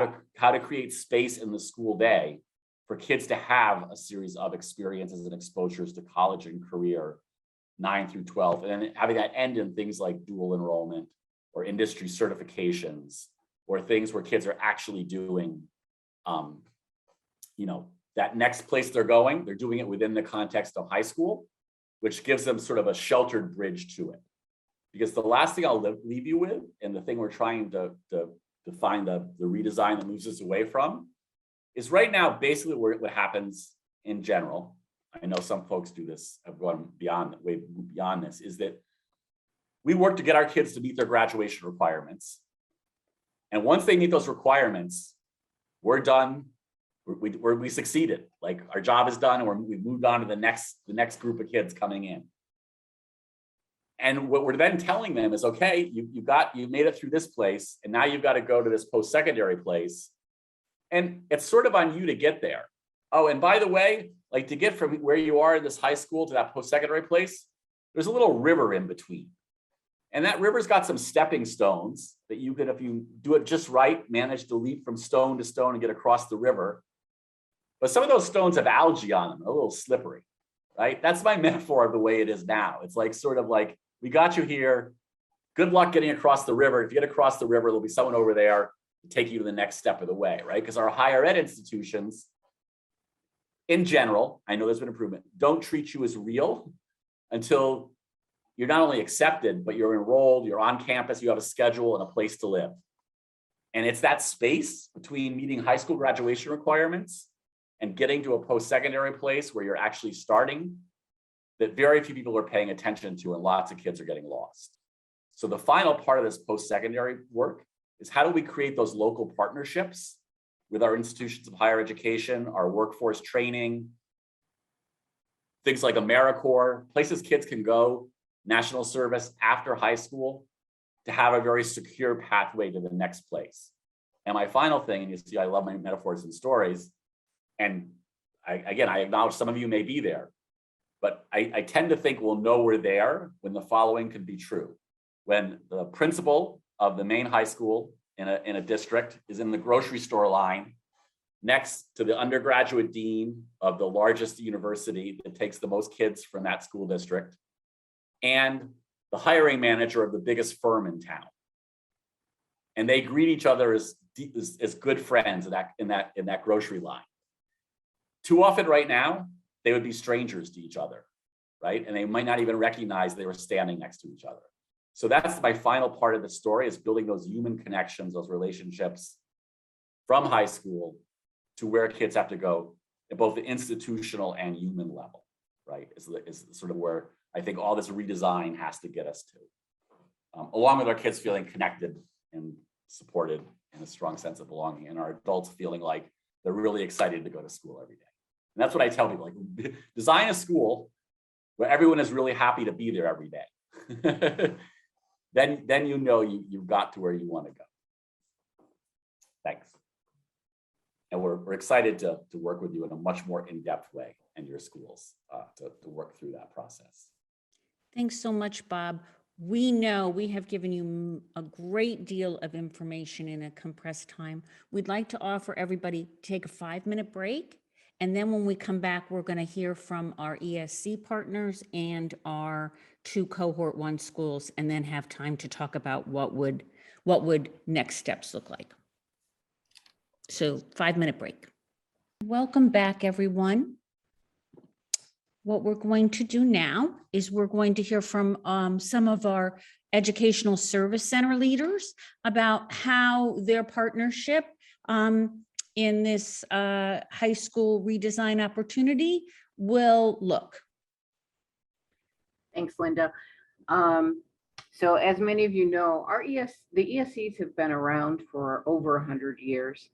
to create space in the school day for kids to have a series of experiences and exposures to college and career 9 through 12, and then having that end in things like dual enrollment or industry certifications, or things where kids are actually doing, you know, that next place they're going, they're doing it within the context of high school, which gives them sort of a sheltered bridge to it. Because the last thing I'll leave you with, and the thing we're trying to find the redesign that moves us away from, is right now basically what happens in general. I know some folks do this, have gone way beyond this, is that we work to get our kids to meet their graduation requirements. And once they meet those requirements, we're done. We succeeded. Like, our job is done, and we've moved on to the next group of kids coming in. And what we're then telling them is, okay, you made it through this place, and now you've got to go to this post-secondary place. And it's sort of on you to get there. Oh, and by the way, like, to get from where you are in this high school to that post-secondary place, there's a little river in between. And that river's got some stepping stones that you can, if you do it just right, manage to leap from stone to stone and get across the river. But some of those stones have algae on them, a little slippery, right? That's my metaphor of the way it is now. It's like, sort of like, we got you here. Good luck getting across the river. If you get across the river, there'll be someone over there to take you to the next step of the way, right? Because our higher ed institutions, in general, I know there's been improvement, don't treat you as real until you're not only accepted, but you're enrolled, you're on campus, you have a schedule and a place to live. And it's that space between meeting high school graduation requirements and getting to a post-secondary place where you're actually starting that very few people are paying attention to, and lots of kids are getting lost. So the final part of this post-secondary work is, how do we create those local partnerships with our institutions of higher education, our workforce training, things like AmeriCorps, places kids can go, national service after high school, to have a very secure pathway to the next place. And my final thing, and you see, I love my metaphors and stories, and I acknowledge some of you may be there, but I tend to think we'll know we're there when the following can be true. When the principal of the main high school in a district is in the grocery store line next to the undergraduate dean of the largest university that takes the most kids from that school district, and the hiring manager of the biggest firm in town. And they greet each other as good friends in that grocery line. Too often right now, they would be strangers to each other, right? And they might not even recognize they were standing next to each other. So that's my final part of the story, is building those human connections, those relationships from high school to where kids have to go at both the institutional and human level, right? Is sort of where I think all this redesign has to get us to, along with our kids feeling connected and supported and a strong sense of belonging, and our adults feeling like they're really excited to go to school every day. And that's what I tell people, like, design a school where everyone is really happy to be there every day. Then you know you've got to where you want to go. Thanks. And we're excited to work with you in a much more in-depth way in your schools to work through that process. Thanks so much, Bob. We know we have given you a great deal of information in a compressed time. We'd like to offer everybody take a 5-minute break. And then when we come back, we're going to hear from our ESC partners and our 2 cohort 1 schools, and then have time to talk about what would next steps look like. So 5-minute break. Welcome back, everyone. What we're going to do now is we're going to hear from some of our educational service center leaders about how their partnership in this high school redesign opportunity will look. Thanks, Linda. So as many of you know, the ESCs have been around for over 100 years.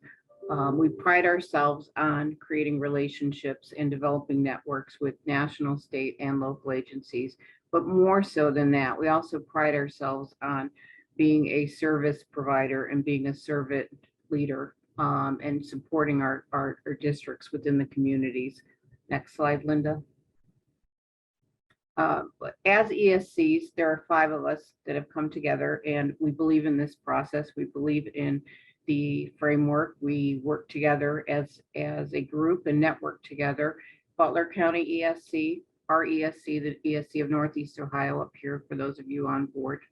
We pride ourselves on creating relationships and developing networks with national, state, and local agencies. But more so than that, we also pride ourselves on being a service provider and being a servant leader, and supporting our districts within the communities. Next slide, Linda. But as ESCs, there are 5 of us that have come together, and we believe in this process. We believe in the framework. We work together as a group and network together. Butler County ESC, our ESC, the ESC of Northeast Ohio up here for those of you on board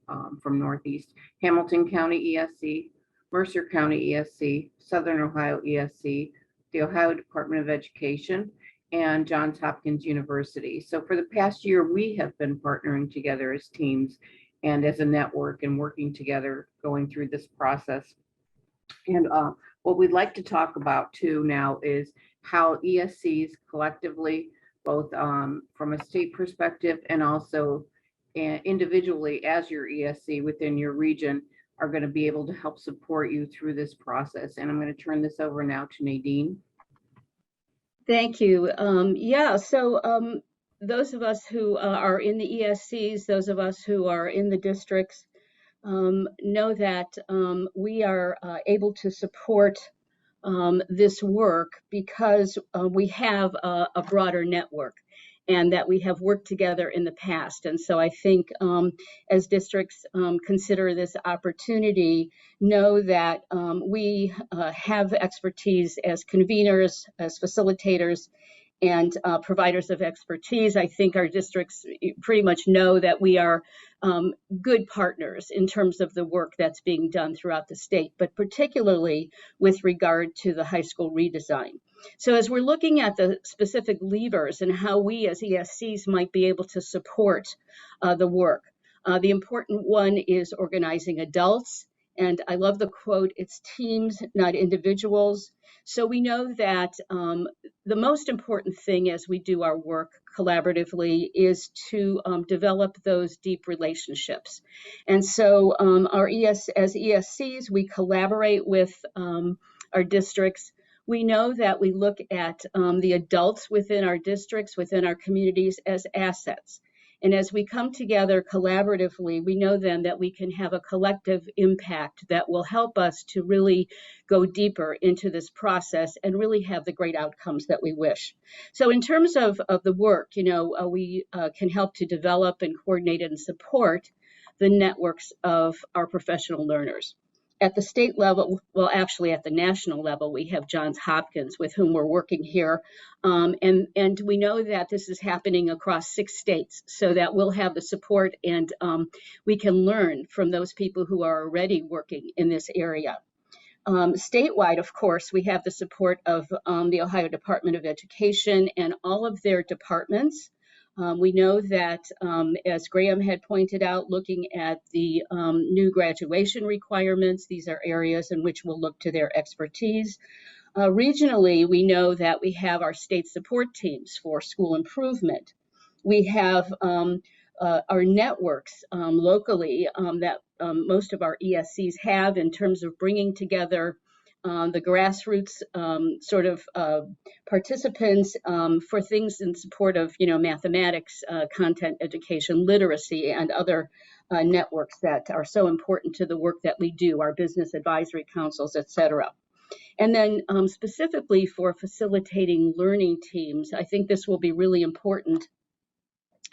from Northeast, Hamilton County ESC, Mercer County ESC, Southern Ohio ESC, the Ohio Department of Education, and Johns Hopkins University. So for the past year, we have been partnering together as teams and as a network and working together, going through this process. And what we'd like to talk about too now is how ESCs collectively, both from a state perspective and also individually as your ESC within your region, are going to be able to help support you through this process. And I'm going to turn this over now to Nadine. Thank you. So those of us who are in the ESCs, those of us who are in the districts, know that we are able to support this work because we have a broader network and that we have worked together in the past. And so I think as districts consider this opportunity, know that we have expertise as conveners, as facilitators, and providers of expertise. I think our districts pretty much know that we are good partners in terms of the work that's being done throughout the state, but particularly with regard to the high school redesign. So as we're looking at the specific levers and how we as ESCs might be able to support the work, the important one is organizing adults. And I love the quote, it's teams, not individuals. So we know that the most important thing as we do our work collaboratively is to develop those deep relationships. And so as ESCs, we collaborate with our districts. We know that we look at the adults within our districts, within our communities as assets. And as we come together collaboratively, we know then that we can have a collective impact that will help us to really go deeper into this process and really have the great outcomes that we wish. So in terms of the work, we can help to develop and coordinate and support the networks of our professional learners. At the state level, well, actually at the national level, we have Johns Hopkins with whom we're working here. And we know that this is happening across 6 states, so that we'll have the support and we can learn from those people who are already working in this area. Statewide, of course, we have the support of the Ohio Department of Education and all of their departments We know that, as Graham had pointed out, looking at the new graduation requirements, these are areas in which we'll look to their expertise. Regionally, we know that we have our state support teams for school improvement. We have our networks locally that most of our ESCs have in terms of bringing together the grassroots participants for things in support of, mathematics, content education, literacy, and other networks that are so important to the work that we do, our business advisory councils, et cetera. And then specifically for facilitating learning teams, I think this will be really important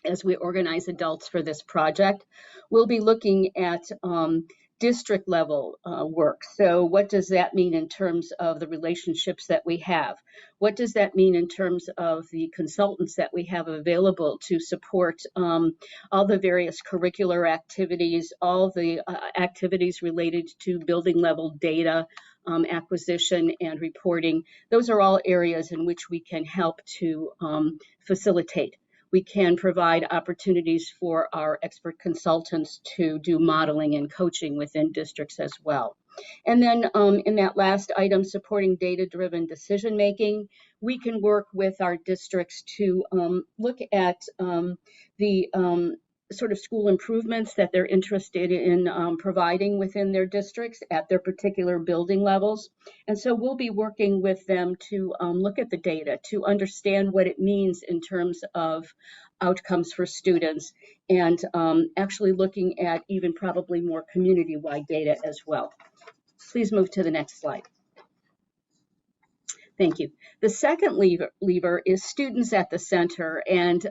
as we organize adults for this project. We'll be looking at district level work. So what does that mean in terms of the relationships that we have? What does that mean in terms of the consultants that we have available to support all the various curricular activities, all the activities related to building level data acquisition and reporting? Those are all areas in which we can help to facilitate. We can provide opportunities for our expert consultants to do modeling and coaching within districts as well. And then in that last item, supporting data-driven decision-making, we can work with our districts to look at the sort of school improvements that they're interested in providing within their districts at their particular building levels. And so we'll be working with them to look at the data, to understand what it means in terms of outcomes for students, and actually looking at even probably more community-wide data as well. Please move to the next slide. Thank you. The second lever is students at the center. And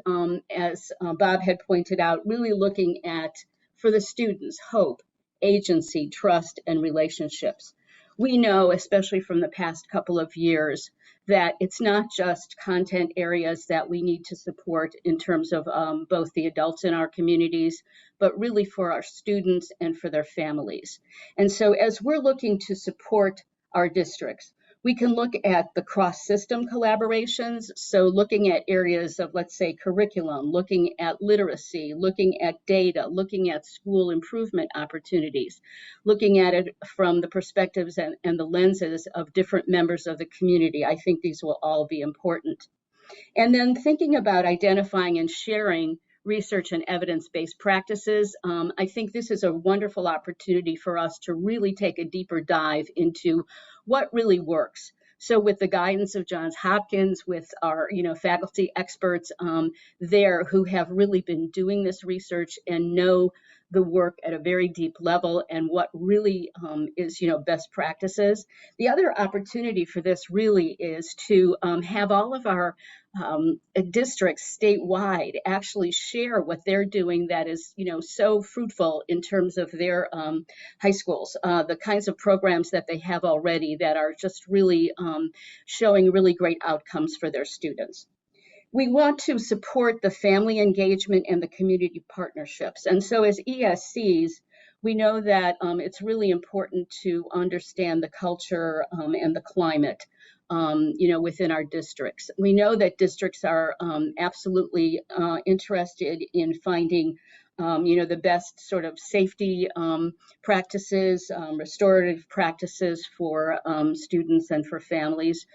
as Bob had pointed out, really looking at, for the students, hope, agency, trust, and relationships. We know, especially from the past couple of years, that it's not just content areas that we need to support in terms of both the adults in our communities, but really for our students and for their families. And so as we're looking to support our districts, we can look at the cross-system collaborations. So looking at areas of, let's say, curriculum, looking at literacy, looking at data, looking at school improvement opportunities, looking at it from the perspectives and the lenses of different members of the community. I think these will all be important. And then thinking about identifying and sharing research and evidence-based practices. I think this is a wonderful opportunity for us to really take a deeper dive into what really works. So with the guidance of Johns Hopkins, with our faculty experts there who have really been doing this research and know the work at a very deep level and what really is best practices. The other opportunity for this really is to have all of our districts statewide actually share what they're doing that is so fruitful in terms of their high schools, the kinds of programs that they have already that are just really showing really great outcomes for their students. We want to support the family engagement and the community partnerships. And so as ESCs, we know that it's really important to understand the culture and the climate within our districts. We know that districts are absolutely interested in finding the best sort of safety practices, restorative practices for students and for families.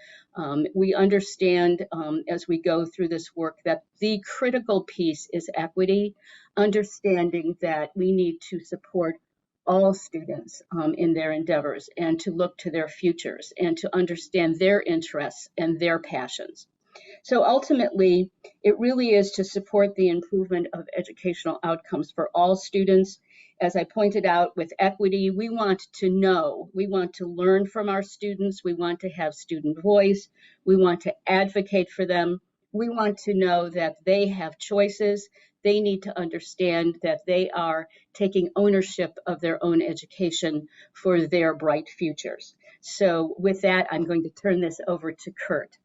We understand as we go through this work that the critical piece is equity, understanding that we need to support all students in their endeavors and to look to their futures and to understand their interests and their passions. So ultimately, it really is to support the improvement of educational outcomes for all students. As I pointed out, with equity, we want to know, we want to learn from our students, we want to have student voice, we want to advocate for them, we want to know that they have choices. They need to understand that they are taking ownership of their own education for their bright futures. So with that, I'm going to turn this over to Kurt.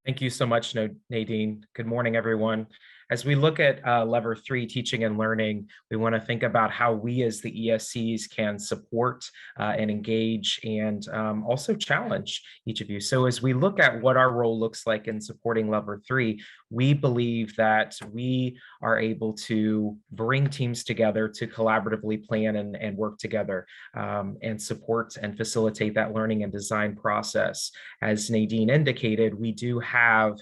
Thank you so much, Nadine. Good morning, everyone. As we look at lever 3, teaching and learning, we want to think about how we as the ESCs can support and engage and also challenge each of you. So as we look at what our role looks like in supporting lever 3, we believe that we are able to bring teams together to collaboratively plan and work together and support and facilitate that learning and design process. As Nadine indicated, we do have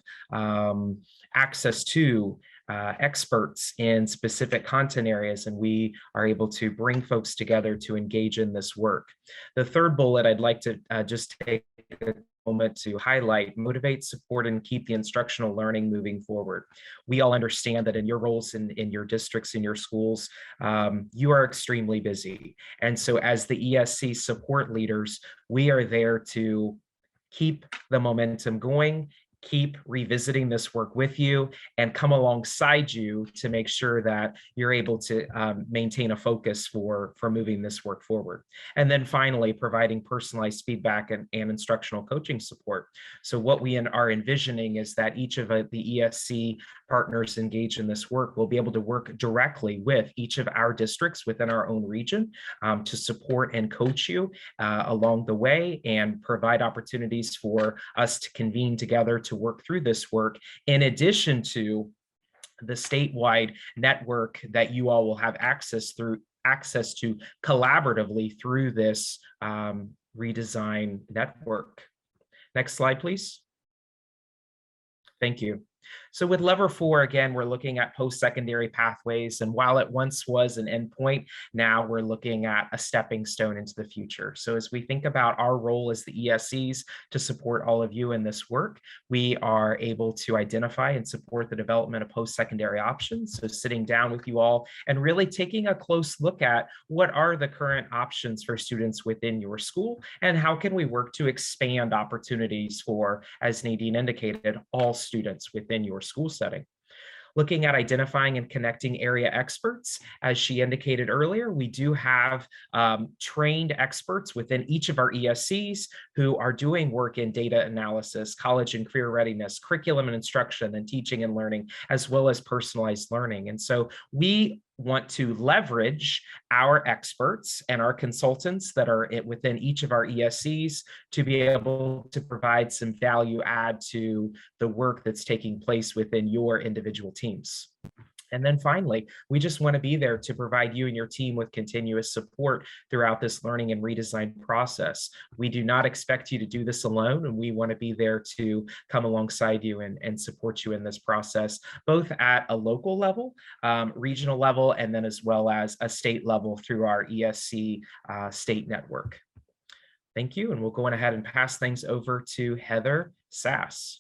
access to experts in specific content areas, and we are able to bring folks together to engage in this work. The third bullet I'd like to just take a moment to highlight: motivate, support, and keep the instructional learning moving forward. We all understand that in your roles in your districts, in your schools, you are extremely busy. And so as the ESC support leaders, we are there to keep the momentum going, keep revisiting this work with you, and come alongside you to make sure that you're able to maintain a focus for moving this work forward. And then finally, providing personalized feedback and instructional coaching support. So what we are envisioning is that each of the ESC partners engaged in this work will be able to work directly with each of our districts within our own region to support and coach you along the way, and provide opportunities for us to convene together to work through this work, in addition to the statewide network that you all will have access to collaboratively through this redesign network. Next slide, please. Thank you. So with lever 4, again, we're looking at post-secondary pathways. And while it once was an endpoint, now we're looking at a stepping stone into the future. So as we think about our role as the ESCs to support all of you in this work, we are able to identify and support the development of post-secondary options. So sitting down with you all and really taking a close look at what are the current options for students within your school, and how can we work to expand opportunities for, as Nadine indicated, all students within your school setting. Looking at identifying and connecting area experts, as she indicated earlier, we do have trained experts within each of our ESCs who are doing work in data analysis, college and career readiness, curriculum and instruction, and teaching and learning, as well as personalized learning. And so we want to leverage our experts and our consultants that are within each of our ESCs to be able to provide some value add to the work that's taking place within your individual teams. And then finally, we just want to be there to provide you and your team with continuous support throughout this learning and redesign process. We do not expect you to do this alone, and we want to be there to come alongside you and support you in this process, both at a local level, regional level, and then as well as a state level through our ESC state network. Thank you, and we'll go on ahead and pass things over to Heather Sass.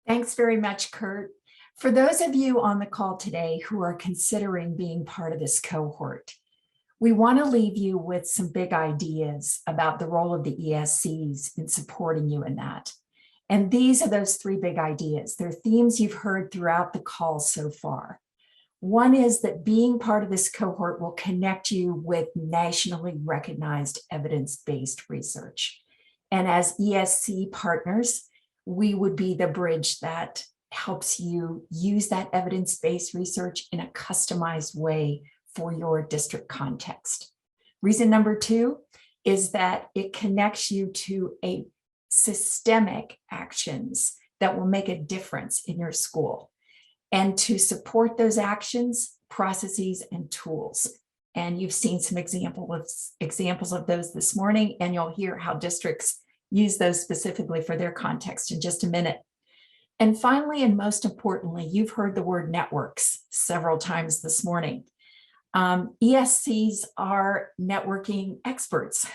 Thanks very much, Kurt. For those of you on the call today who are considering being part of this cohort, we want to leave you with some big ideas about the role of the ESCs in supporting you in that. And these are those 3 big ideas. They're themes you've heard throughout the call so far. One is that being part of this cohort will connect you with nationally recognized evidence-based research. And as ESC partners, we would be the bridge that helps you use that evidence-based research in a customized way for your district context. Reason number 2 is that it connects you to a systemic actions that will make a difference in your school, and to support those actions, processes, and tools. And you've seen some examples of those this morning, and you'll hear how districts use those specifically for their context in just a minute. And finally, and most importantly, you've heard the word networks several times this morning. ESCs are networking experts.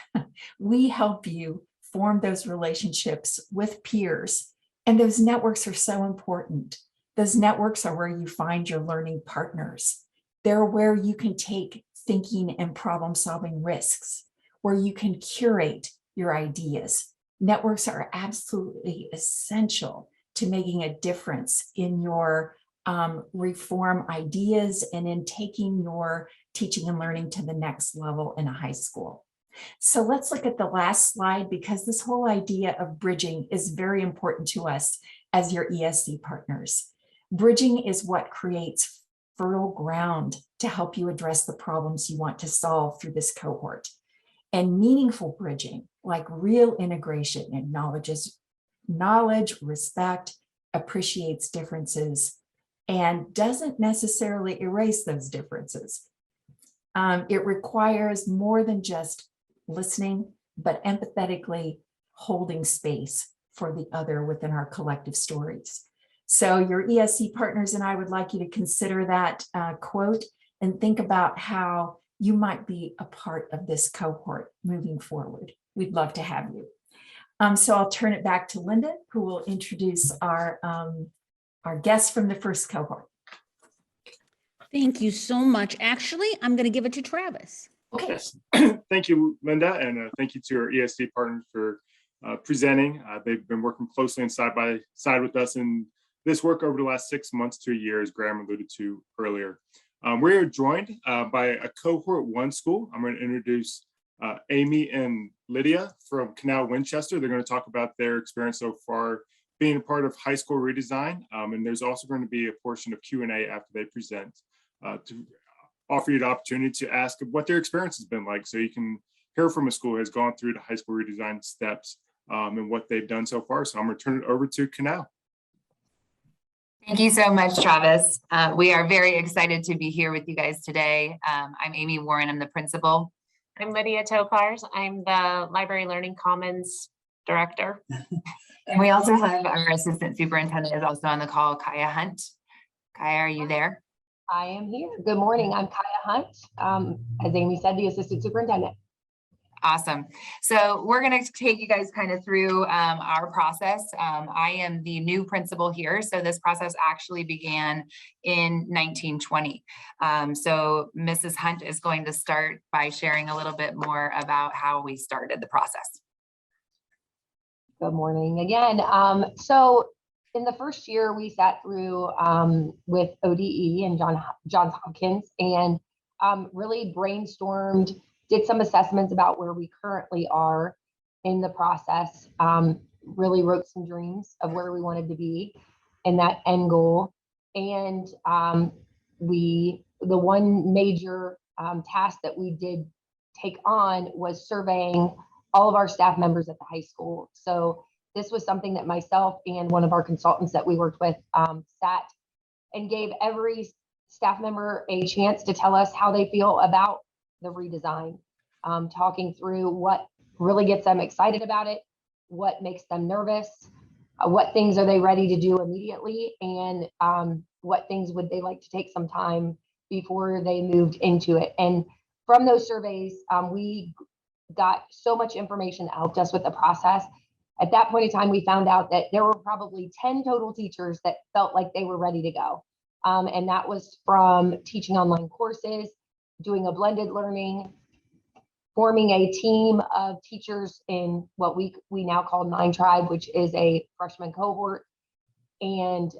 We help you form those relationships with peers, and those networks are so important. Those networks are where you find your learning partners. They're where you can take thinking and problem-solving risks, where you can curate your ideas. Networks are absolutely essential to making a difference in your reform ideas and in taking your teaching and learning to the next level in a high school. So let's look at the last slide, because this whole idea of bridging is very important to us as your ESC partners. Bridging is what creates fertile ground to help you address the problems you want to solve through this cohort. And meaningful bridging, like real integration, acknowledges knowledge, respect, appreciates differences, and doesn't necessarily erase those differences. It requires more than just listening, but empathetically holding space for the other within our collective stories. So your ESC partners and I would like you to consider that quote and think about how you might be a part of this cohort moving forward. We'd love to have you. So I'll turn it back to Linda, who will introduce our guests from the first cohort. Thank you so much. Actually, I'm going to give it to Travis. Okay. Yes. Thank you, Linda, and thank you to our ESC partners for presenting. They've been working closely and side by side with us in this work over the last 6 months to a year, as Graham alluded to earlier. We're joined by a cohort 1 school. I'm going to introduce Amy and Lydia from Canal Winchester. They're going to talk about their experience so far being a part of high school redesign. And there's also going to be a portion of Q&A after they present to offer you the opportunity to ask what their experience has been like, so you can hear from a school who has gone through the high school redesign steps and what they've done so far. So I'm going to turn it over to Canal. Thank you so much, Travis. We are very excited to be here with you guys today. I'm Amy Warren, I'm the principal. I'm Lydia Tokars. I'm the Library Learning Commons Director. And we also have our assistant superintendent is also on the call, Kaya Hunt. Kaya, are you there? I am here. Good morning. I'm Kaya Hunt. As Amy said, the assistant superintendent. Awesome. So we're going to take you guys kind of through our process. I am the new principal here. So this process actually began in 1920. So Mrs. Hunt is going to start by sharing a little bit more about how we started the process. Good morning again. So in the first year, we sat through with ODE and Johns Hopkins and really brainstormed, did some assessments about where we currently are in the process, really wrote some dreams of where we wanted to be and that end goal. And the one major task that we did take on was surveying all of our staff members at the high school. So this was something that myself and one of our consultants that we worked with sat and gave every staff member a chance to tell us how they feel about the redesign, talking through what really gets them excited about it, what makes them nervous, what things are they ready to do immediately, and what things would they like to take some time before they moved into it. And from those surveys, we got so much information that helped us with the process. At that point in time, we found out that there were probably 10 total teachers that felt like they were ready to go. And that was from teaching online courses, doing a blended learning, forming a team of teachers in what we now call 9 Tribe, which is a freshman cohort. And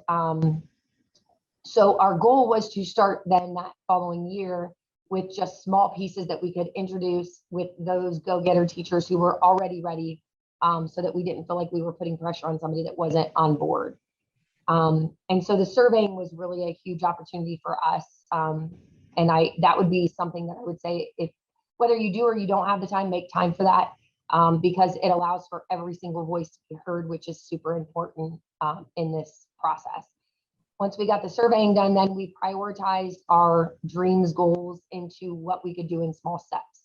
so our goal was to start then that following year with just small pieces that we could introduce with those go-getter teachers who were already ready, so that we didn't feel like we were putting pressure on somebody that wasn't on board. And so the surveying was really a huge opportunity for us. And that would be something that I would say, if whether you do or you don't have the time, make time for that, because it allows for every single voice to be heard, which is super important in this process. Once we got the surveying done, then we prioritized our dreams goals into what we could do in small steps.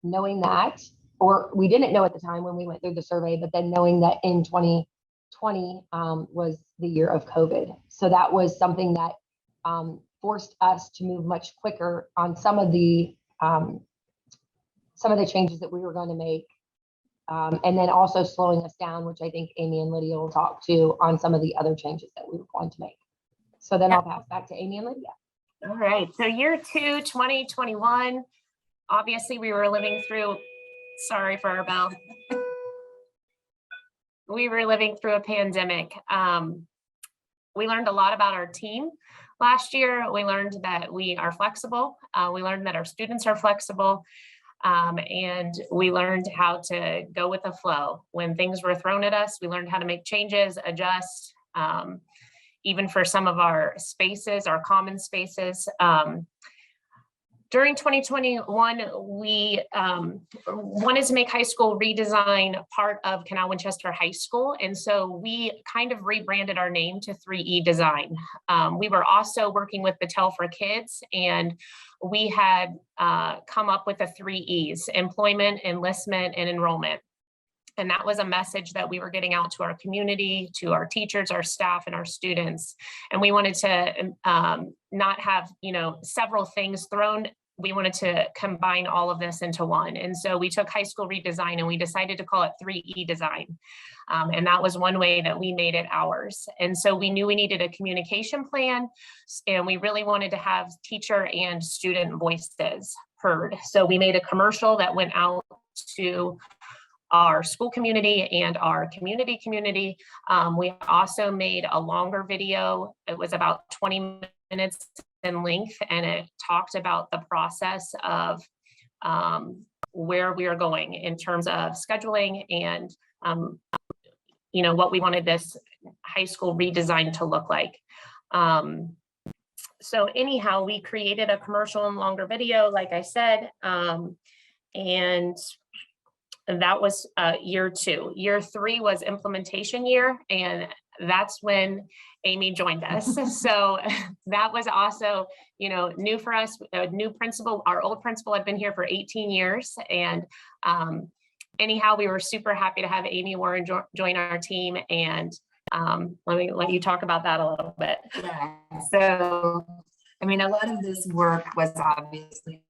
Knowing that, or we didn't know at the time when we went through the survey, but then knowing that in 2020 was the year of COVID. So that was something that forced us to move much quicker on some of the changes that we were going to make. And then also slowing us down, which I think Amy and Lydia will talk to on some of the other changes that we were going to make. So then I'll pass back to Amy and Lydia. All right, so year 2, 2021, obviously we were living through, sorry for our bell. We were living through a pandemic. We learned a lot about our team last year. We learned that we are flexible. We learned that our students are flexible. And we learned how to go with the flow. When things were thrown at us, we learned how to make changes, adjust. even for some of our spaces, our common spaces. During 2021, we wanted to make high school redesign part of Canal Winchester High School. And so we kind of rebranded our name to 3E Design. We were also working with Battelle for Kids, and we had come up with the 3 E's: employment, enlistment, and enrollment. And that was a message that we were getting out to our community, to our teachers, our staff, and our students. And we wanted to not have, several things thrown. We wanted to combine all of this into one. And so we took high school redesign and we decided to call it 3E Design. And that was one way that we made it ours. And so we knew we needed a communication plan, and we really wanted to have teacher and student voices heard. So we made a commercial that went out to our school community and our community. We also made a longer video. It was about 20 minutes in length, and it talked about the process of where we are going in terms of scheduling and what we wanted this high school redesign to look like. So anyhow, we created a commercial and longer video, like I said, and that was year 2. Year 3 was implementation year, and that's when Amy joined us. So that was also, new for us, a new principal. Our old principal had been here for 18 years. And anyhow, we were super happy to have Amy Warren join our team. And let you talk about that a little bit. Yeah. So, a lot of this work was obviously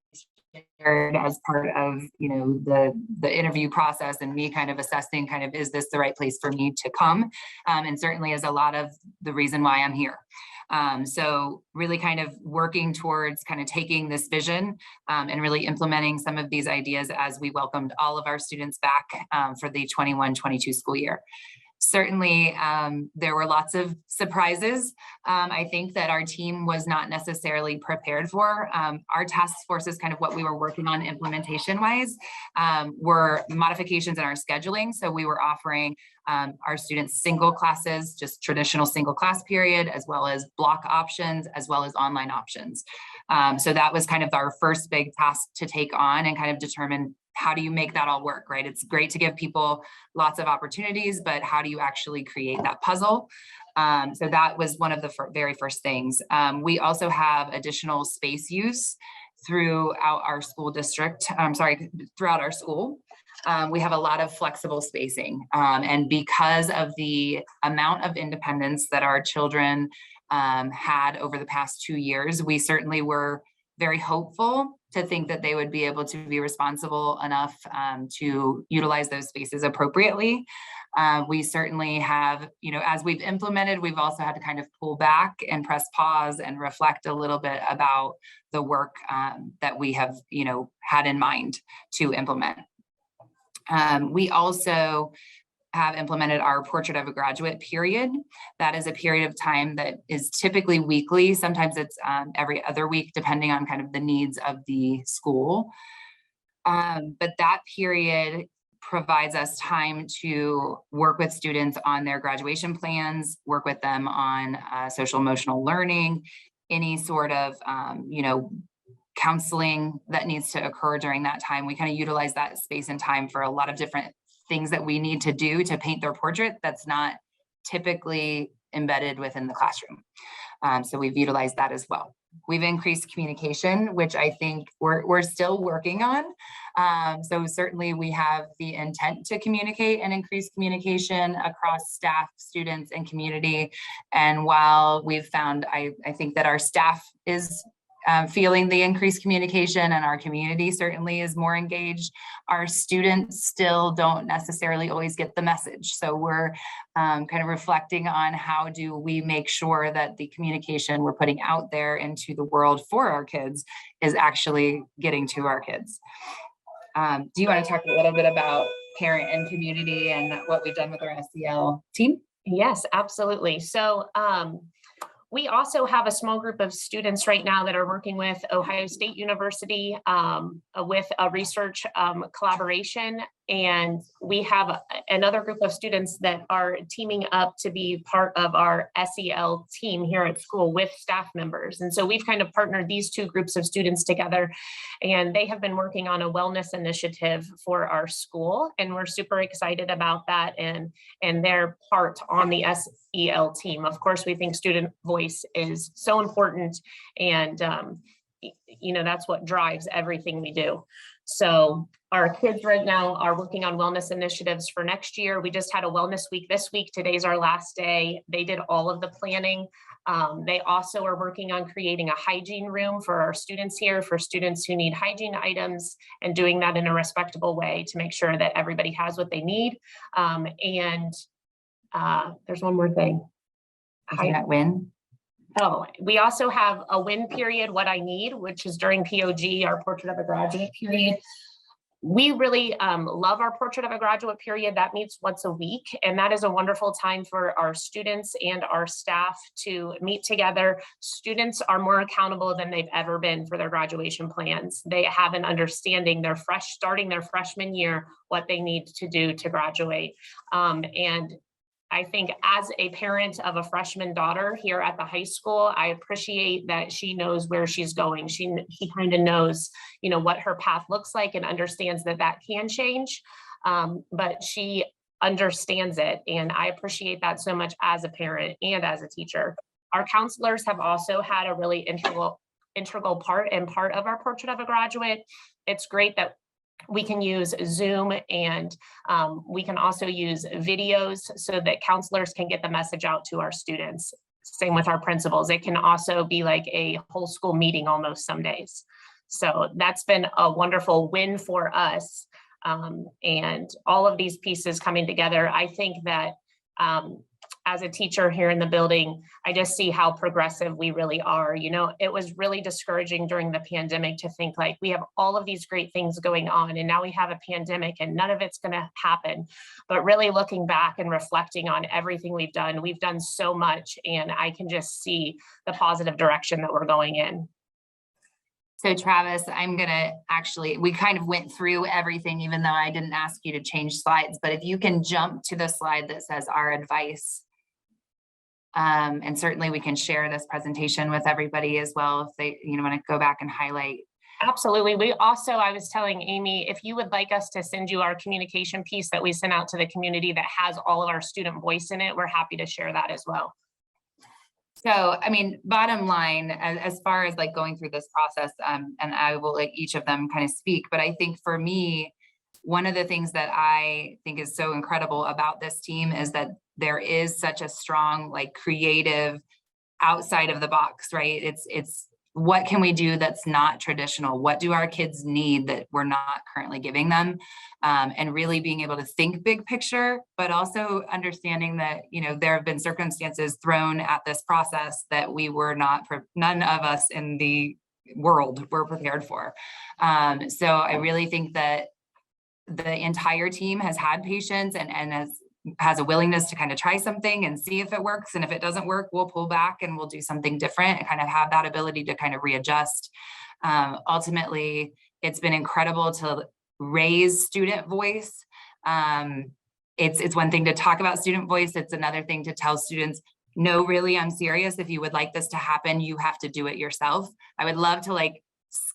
shared as part of the interview process, and me kind of assessing is this the right place for me to come, and certainly is a lot of the reason why I'm here. So really kind of working towards kind of taking this vision and really implementing some of these ideas as we welcomed all of our students back for the 21-22 school year. Certainly, there were lots of surprises. I think that our team was not necessarily prepared for. Our task forces, kind of what we were working on implementation-wise, were modifications in our scheduling. So we were offering our students single classes, just traditional single class period, as well as block options, as well as online options. So that was kind of our first big task to take on and kind of determine, how do you make that all work, right? It's great to give people lots of opportunities, but how do you actually create that puzzle? So that was one of the very first things. We also have additional space use throughout our school district, throughout our school. We have a lot of flexible spacing. And because of the amount of independence that our children had over the past 2 years, we certainly were very hopeful to think that they would be able to be responsible enough to utilize those spaces appropriately. We certainly have, as we've implemented, we've also had to kind of pull back and press pause and reflect a little bit about the work that we have, had in mind to implement. We also have implemented our Portrait of a Graduate period. That is a period of time that is typically weekly. Sometimes it's every other week, depending on kind of the needs of the school. But that period provides us time to work with students on their graduation plans, work with them on social emotional learning, any sort of, counseling that needs to occur during that time. We kind of utilize that space and time for a lot of different things that we need to do to paint their portrait that's not typically embedded within the classroom. So we've utilized that as well. We've increased communication, which I think we're still working on. So certainly we have the intent to communicate and increase communication across staff, students, and community. And while we've found, I think that our staff is feeling the increased communication, and our community certainly is more engaged, our students still don't necessarily always get the message. So we're kind of reflecting on how do we make sure that the communication we're putting out there into the world for our kids is actually getting to our kids. Do you want to talk a little bit about parent and community and what we've done with our SEL team? Yes, absolutely. So we also have a small group of students right now that are working with Ohio State University with a research collaboration. And we have another group of students that are teaming up to be part of our SEL team here at school with staff members. And so we've kind of partnered these two groups of students together, and they have been working on a wellness initiative for our school. And we're super excited about that and their part on the SEL team. Of course, we think student voice is so important, and that's what drives everything we do. So our kids right now are working on wellness initiatives for next year. We just had a wellness week this week. Today's our last day. They did all of the planning. They also are working on creating a hygiene room for our students here, for students who need hygiene items, and doing that in a respectable way to make sure that everybody has what they need. There's one more thing. Win. Oh, we also have a win period, what I need, which is during POG, our Portrait of a Graduate period. We really love our Portrait of a Graduate period. That meets once a week, and that is a wonderful time for our students and our staff to meet together. Students are more accountable than they've ever been for their graduation plans. They have an understanding, they're starting their freshman year, what they need to do to graduate. And I think as a parent of a freshman daughter here at the high school, I appreciate that she knows where she's going. She kind of knows, what her path looks like, and understands that that can change, but she understands it. And I appreciate that so much as a parent and as a teacher. Our counselors have also had a really integral part of our Portrait of a Graduate. It's great that we can use Zoom, and we can also use videos so that counselors can get the message out to our students. Same with our principals. It can also be like a whole school meeting almost some days. So that's been a wonderful win for us. And all of these pieces coming together, I think that as a teacher here in the building, I just see how progressive we really are. It was really discouraging during the pandemic to think like we have all of these great things going on, and now we have a pandemic and none of it's going to happen. But really looking back and reflecting on everything we've done so much, and I can just see the positive direction that we're going in. So Travis, we kind of went through everything, even though I didn't ask you to change slides, but if you can jump to the slide that says our advice. And certainly we can share this presentation with everybody as well if they want to go back and highlight. Absolutely. I was telling Amy, if you would like us to send you our communication piece that we sent out to the community that has all of our student voice in it, we're happy to share that as well. So, bottom line, as far as like going through this process, and I will let each of them kind of speak, but I think for me, one of the things that I think is so incredible about this team is that there is such a strong, like, creative outside of the box, right? It's what can we do that's not traditional? What do our kids need that we're not currently giving them? And really being able to think big picture, but also understanding that, there have been circumstances thrown at this process that we were not, none of us in the world were prepared for. So I really think that the entire team has had patience and has a willingness to kind of try something and see if it works. And if it doesn't work, we'll pull back and we'll do something different and kind of have that ability to kind of readjust. Ultimately, it's been incredible to raise student voice. It's one thing to talk about student voice. It's another thing to tell students, no, really, I'm serious. If you would like this to happen, you have to do it yourself. I would love to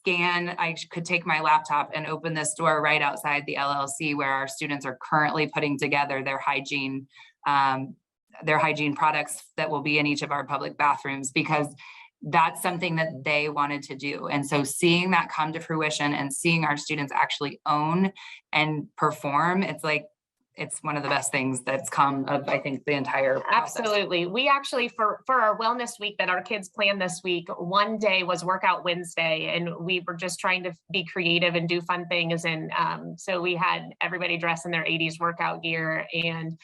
I could take my laptop and open this door right outside the LLC where our students are currently putting together their hygiene products that will be in each of our public bathrooms, because that's something that they wanted to do. And so seeing that come to fruition and seeing our students actually own and perform, it's one of the best things that's come of, I think, the entire process. Absolutely. We actually, for our wellness week that our kids planned this week, one day was Workout Wednesday, and we were just trying to be creative and do fun things. And so we had everybody dress in their 80s workout gear. And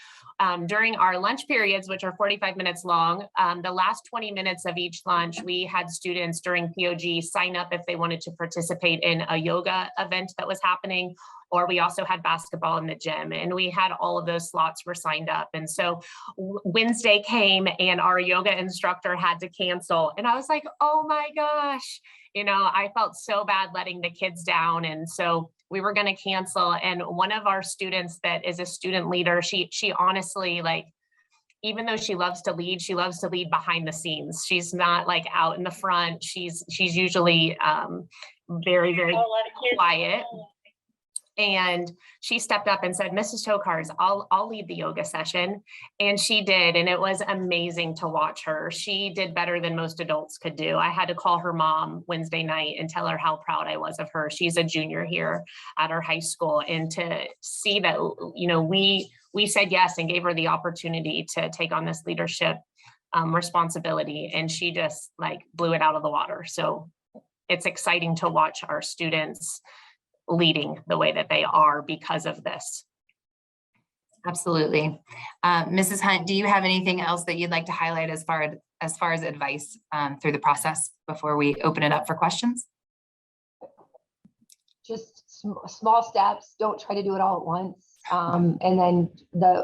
during our lunch periods, which are 45 minutes long, the last 20 minutes of each lunch, we had students during POG sign up if they wanted to participate in a yoga event that was happening, or we also had basketball in the gym, and we had all of those slots were signed up. And so Wednesday came and our yoga instructor had to cancel. And I was like, oh my gosh, I felt so bad letting the kids down. And so we were going to cancel. And one of our students that is a student leader, she honestly, like, even though she loves to lead behind the scenes. She's not like out in the front. She's usually very, very quiet. And she stepped up and said, Mrs. Tokars, I'll lead the yoga session. And she did. And it was amazing to watch her. She did better than most adults could do. I had to call her mom Wednesday night and tell her how proud I was of her. She's a junior here at our high school. And to see that, you know, we said yes and gave her the opportunity to take on this leadership responsibility. And she just like blew it out of the water. So it's exciting to watch our students leading the way that they are because of this. Absolutely. Mrs. Hunt, do you have anything else that you'd like to highlight as far as advice through the process before we open it up for questions? Just small steps. Don't try to do it all at once. And then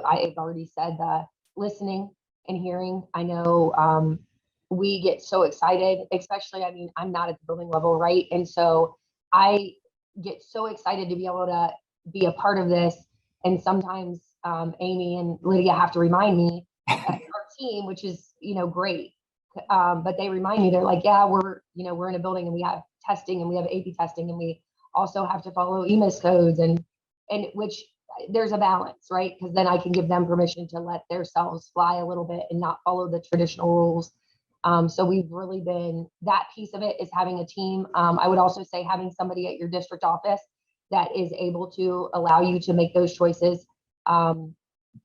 I've already said the listening and hearing. I know we get so excited, especially, I mean, I'm not at the building level, right? And so I get so excited to be able to be a part of this. And sometimes Amy and Lydia have to remind me that our team, which is, you know, great. But they remind me, they're like, yeah, we're in a building and we have testing and we have AP testing and we also have to follow EMIS codes and which there's a balance, right? Because then I can give them permission to let their selves fly a little bit and not follow the traditional rules. So we've really been, that piece of it is having a team. I would also say having somebody at your district office that is able to allow you to make those choices. And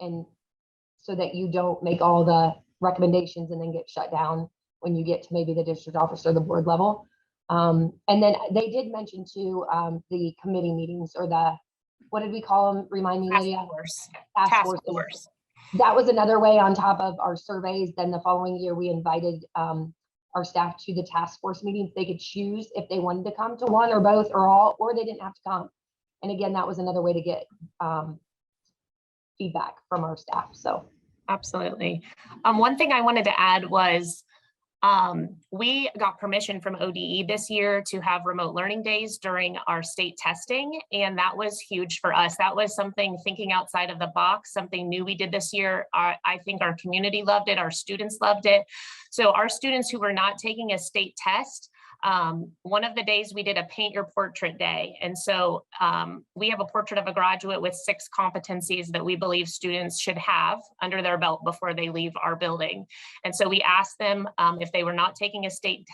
so that you don't make all the recommendations and then get shut down when you get to maybe the district office or the board level. And then they did mention too, the committee meetings or what did we call them? Remind me, Lydia. Task force. That was another way on top of our surveys. Then the following year, we invited our staff to the task force meetings. They could choose if they wanted to come to one or both or all, or they didn't have to come. And again, that was another way to get feedback from our staff. So absolutely. One thing I wanted to add was we got permission from ODE this year to have remote learning days during our state testing. And that was huge for us. That was something thinking outside of the box, something new we did this year. I think our community loved it. Our students loved it. So our students who were not taking a state test, one of the days we did a paint your portrait day. And so we have a portrait of a graduate with 6 competencies that we believe students should have under their belt before they leave our building. And so we asked them if they were not taking a state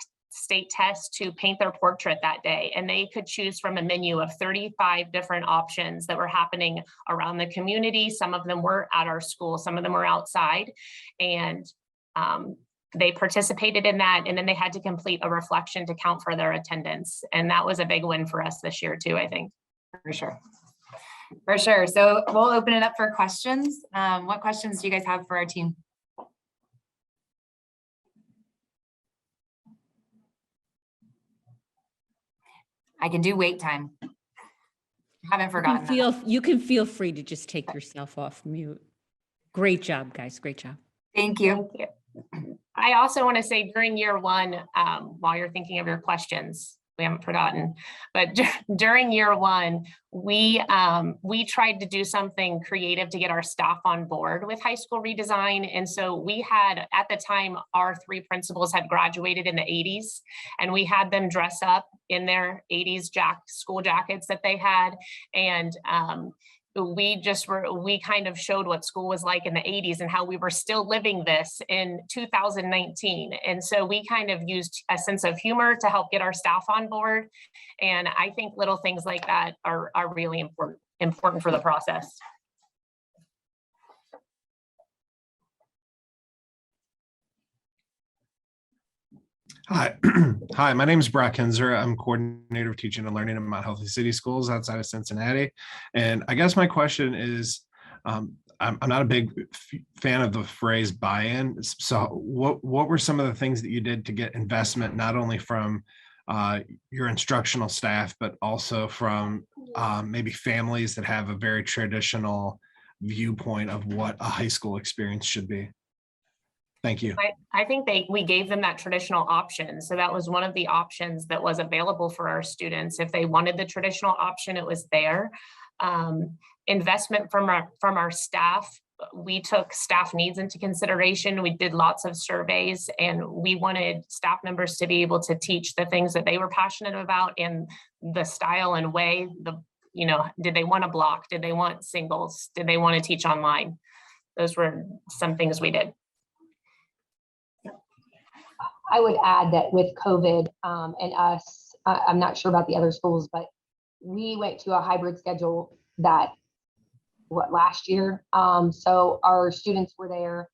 test to paint their portrait that day. And they could choose from a menu of 35 different options that were happening around the community. Some of them were at our school, some of them were outside. And they participated in that, and then they had to complete a reflection to count for their attendance. And that was a big win for us this year too, I think. For sure. For sure. So we'll open it up for questions. What questions do you guys have for our team? I can do wait time. Haven't forgotten that. You can feel free to just take yourself off mute. Great job, guys. Great job. Thank you. Thank you. I also want to say during year one, while you're thinking of your questions, we haven't forgotten, but during year one, we tried to do something creative to get our staff on board with high school redesign. And so we had, at the time, our 3 principals had graduated in the 80s, and we had them dress up in their 80s school jackets that they had. And we kind of showed what school was like in the 80s and how we were still living this in 2019. And so we kind of used a sense of humor to help get our staff on board. And I think little things like that are really important for the process. Hi, hi. My name is Brock Henzer. I'm coordinator of teaching and learning in Mount Healthy City Schools outside of Cincinnati. And I guess my question is, I'm not a big fan of the phrase buy-in. So what were some of the things that you did to get investment, not only from your instructional staff, but also from maybe families that have a very traditional viewpoint of what a high school experience should be? Thank you. I think we gave them that traditional option. So that was one of the options that was available for our students. If they wanted the traditional option, it was there. Investment from our staff. We took staff needs into consideration. We did lots of surveys, and we wanted staff members to be able to teach the things that they were passionate about in the style and way. Did they want to block? Did they want singles? Did they want to teach online? Those were some things we did. I would add that with COVID and us, I'm not sure about the other schools, but we went to a hybrid schedule last year. So our students were there.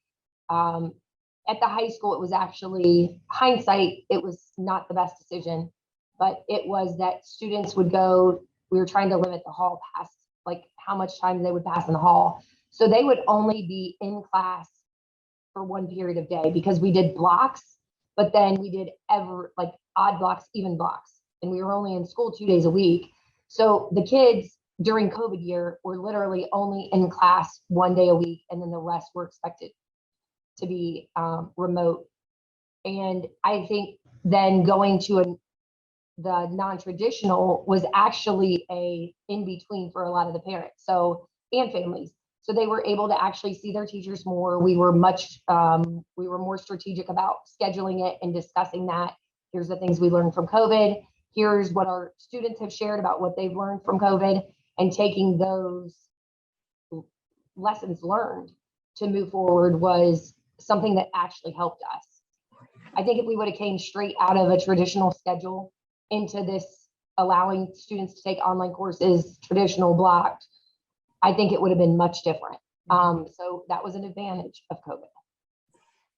At the high school, it was actually, hindsight, it was not the best decision, but it was that students would go, we were trying to limit the hall pass, like how much time they would pass in the hall. So they would only be in class for one period of day because we did blocks, but then we did odd blocks, even blocks. And we were only in school 2 days a week. So the kids during COVID year were literally only in class 1 day a week, and then the rest were expected to be remote. And I think then going to the non-traditional was actually a in-between for a lot of the parents and families. So they were able to actually see their teachers more. We were more strategic about scheduling it and discussing that. Here's the things we learned from COVID. Here's what our students have shared about what they've learned from COVID, and taking those lessons learned to move forward was something that actually helped us. I think if we would have came straight out of a traditional schedule into this, allowing students to take online courses, traditional blocked, I think it would have been much different. So that was an advantage of COVID.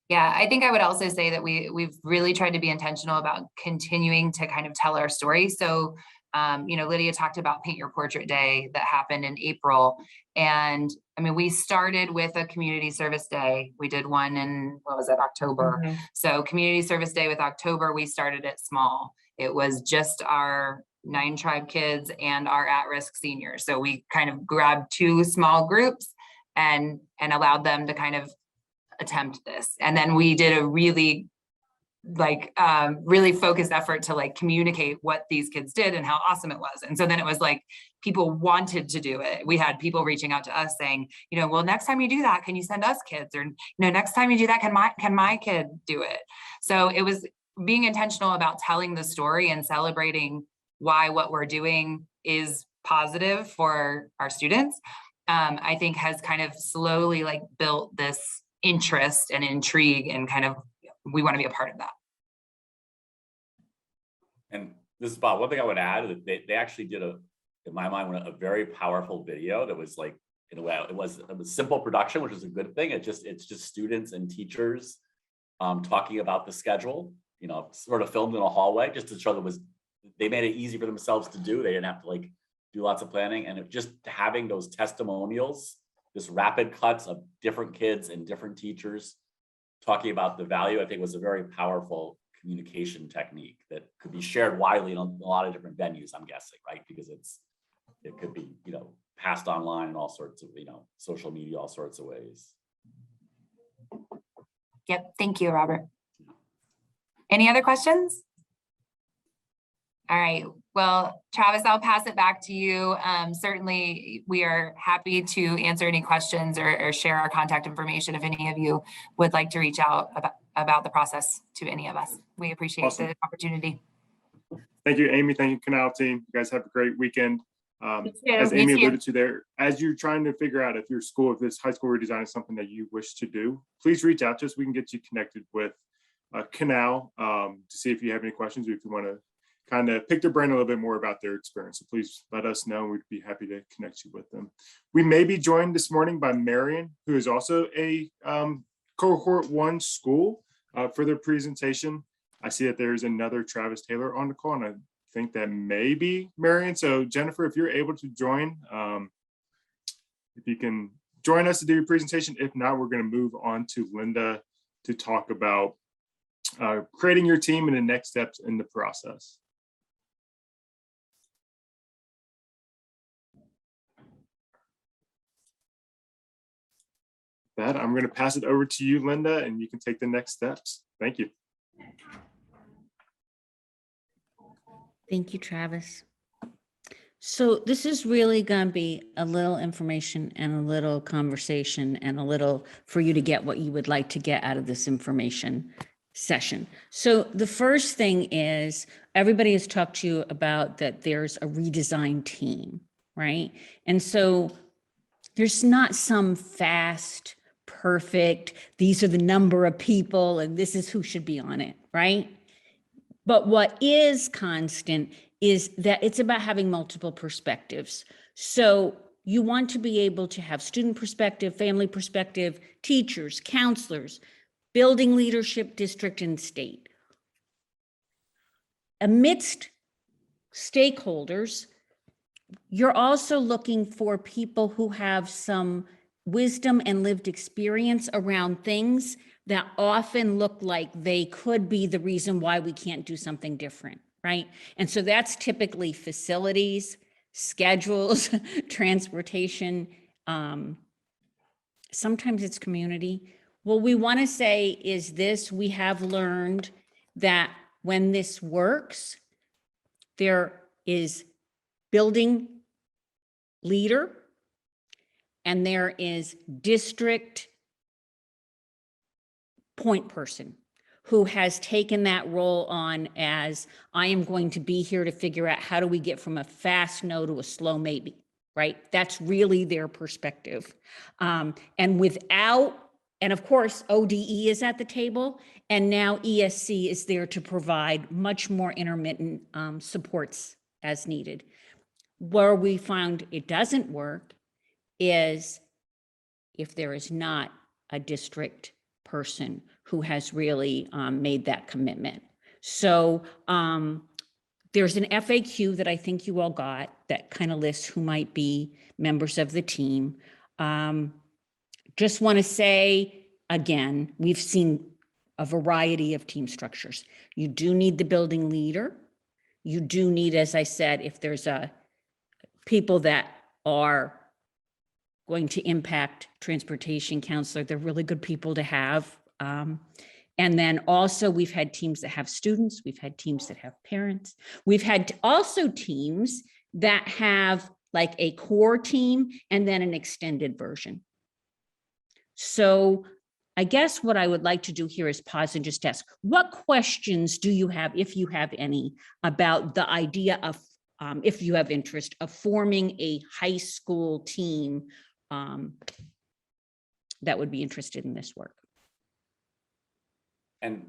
Yeah, I think I would also say that we've really tried to be intentional about continuing to kind of tell our story. So, Lydia talked about Paint Your Portrait Day that happened in April. And I mean, we started with a community service day. We did one in, October. Mm-hmm. So Community Service Day with October, we started it small. It was just our 9 tribe kids and our at-risk seniors. So we kind of grabbed 2 small groups and allowed them to kind of attempt this. And then we did a really really focused effort to communicate what these kids did and how awesome it was. And so then it was people wanted to do it. We had people reaching out to us saying, well, next time you do that, can you send us kids? Or, next time you do that, can my kid do it? So it was being intentional about telling the story and celebrating why what we're doing is positive for our students. I think has kind of slowly built this interest and intrigue, and kind of we want to be a part of that. And this is Bob. One thing I would add is they actually did in my mind, a very powerful video that was in a way, it was simple production, which is a good thing. It's just students and teachers talking about the schedule, sort of filmed in a hallway, just to show that they made it easy for themselves to do. They didn't have to do lots of planning, and just having those testimonials, this rapid cuts of different kids and different teachers talking about the value, I think was a very powerful communication technique that could be shared widely in a lot of different venues, I'm guessing, right? Because it could be, passed online in all sorts of, social media, all sorts of ways. Yep. Thank you, Robert. Any other questions? All right. Well, Travis, I'll pass it back to you. Certainly, we are happy to answer any questions or share our contact information if any of you would like to reach out about the process to any of us. We appreciate Awesome. the opportunity. Thank you, Amy. Thank you, Canal team. You guys have a great weekend. too. As Me Amy too. alluded to there, as you're trying to figure out if this high school redesign is something that you wish to do, please reach out to us. We can get you connected with Canal to see if you have any questions, or if you want to kind of pick their brain a little bit more about their experience. So please let us know. We'd be happy to connect you with them. We may be joined this morning by Marion, who is also a cohort 1 school for their presentation. I see that there's another Travis Taylor on the call, and I think that may be Marion. So Jennifer, if you're able to join, if you can join us to do your presentation. If not, we're going to move on to Linda to talk about creating your team and the next steps in the process. that, I'm going to pass it over to you, Linda, and you can take the next steps. Thank you. Thank you, Travis. So this is really going to be a little information and a little conversation and a little for you to get what you would like to get out of this information session. So the first thing is everybody has talked to you about that there's a redesign team, right? And so there's not some fast, perfect, these are the number of people and this is who should be on it, right? But what is constant is that it's about having multiple perspectives. So you want to be able to have student perspective, family perspective, teachers, counselors, building leadership, district and state. Amidst stakeholders, you're also looking for people who have some wisdom and lived experience around things that often look like they could be the reason why we can't do something different, right? And so that's typically facilities, schedules, transportation. Sometimes it's community. What we want to say is this: we have learned that when this works, there is building leader and there is district point person who has taken that role on as, I am going to be here to figure out how do we get from a fast no to a slow maybe, right? That's really their perspective. And without, and of course, ODE is at the table, and now ESC is there to provide much more intermittent supports as needed. Where we found it doesn't work is if there is not a district person who has really made that commitment. So there's an FAQ that I think you all got that kind of lists who might be members of the team. Just want to say, again, we've seen a variety of team structures. You do need the building leader. You do need, as I said, if there's people that are going to impact transportation counselor, they're really good people to have. And then also we've had teams that have students, we've had teams that have parents. We've had also teams that have like a core team and then an extended version. So I guess what I would like to do here is pause and just ask, what questions do you have, if you have any, about the idea of, if you have interest, of forming a high school team that would be interested in this work? And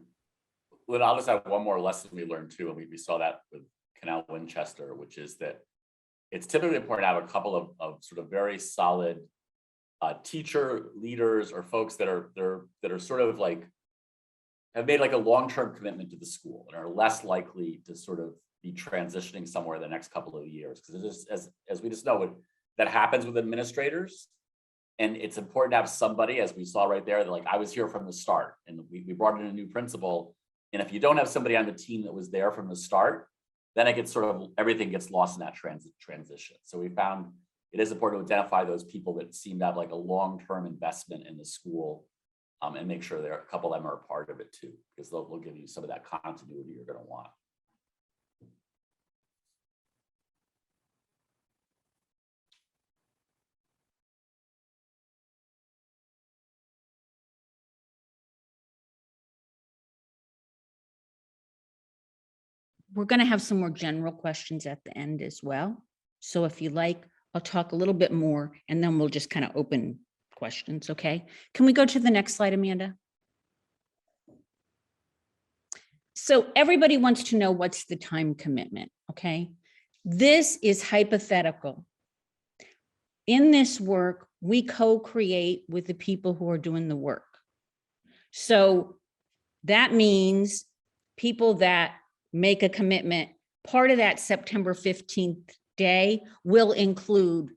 Lynn, I'll just have one more lesson we learned too, and we saw that with Canal Winchester, which is that it's typically important to have a couple of sort of very solid teacher leaders or folks that are sort of like have made like a long-term commitment to the school and are less likely to sort of be transitioning somewhere the next couple of years. Because as we just know, that happens with administrators. And it's important to have somebody, as we saw right there, that like, I was here from the start, and we brought in a new principal. And if you don't have somebody on the team that was there from the start, then it gets sort of, everything gets lost in that transition. So we found it is important to identify those people that seem to have like a long-term investment in the school, and make sure a couple of them are a part of it too, because they'll give you some of that continuity you're going to want. We're going to have some more general questions at the end as well. So if you like, I'll talk a little bit more and then we'll just kind of open questions, okay? Can we go to the next slide, Amanda? So everybody wants to know what's the time commitment, okay? This is hypothetical. In this work, we co-create with the people who are doing the work. So that means people that make a commitment, part of that September 15th day will include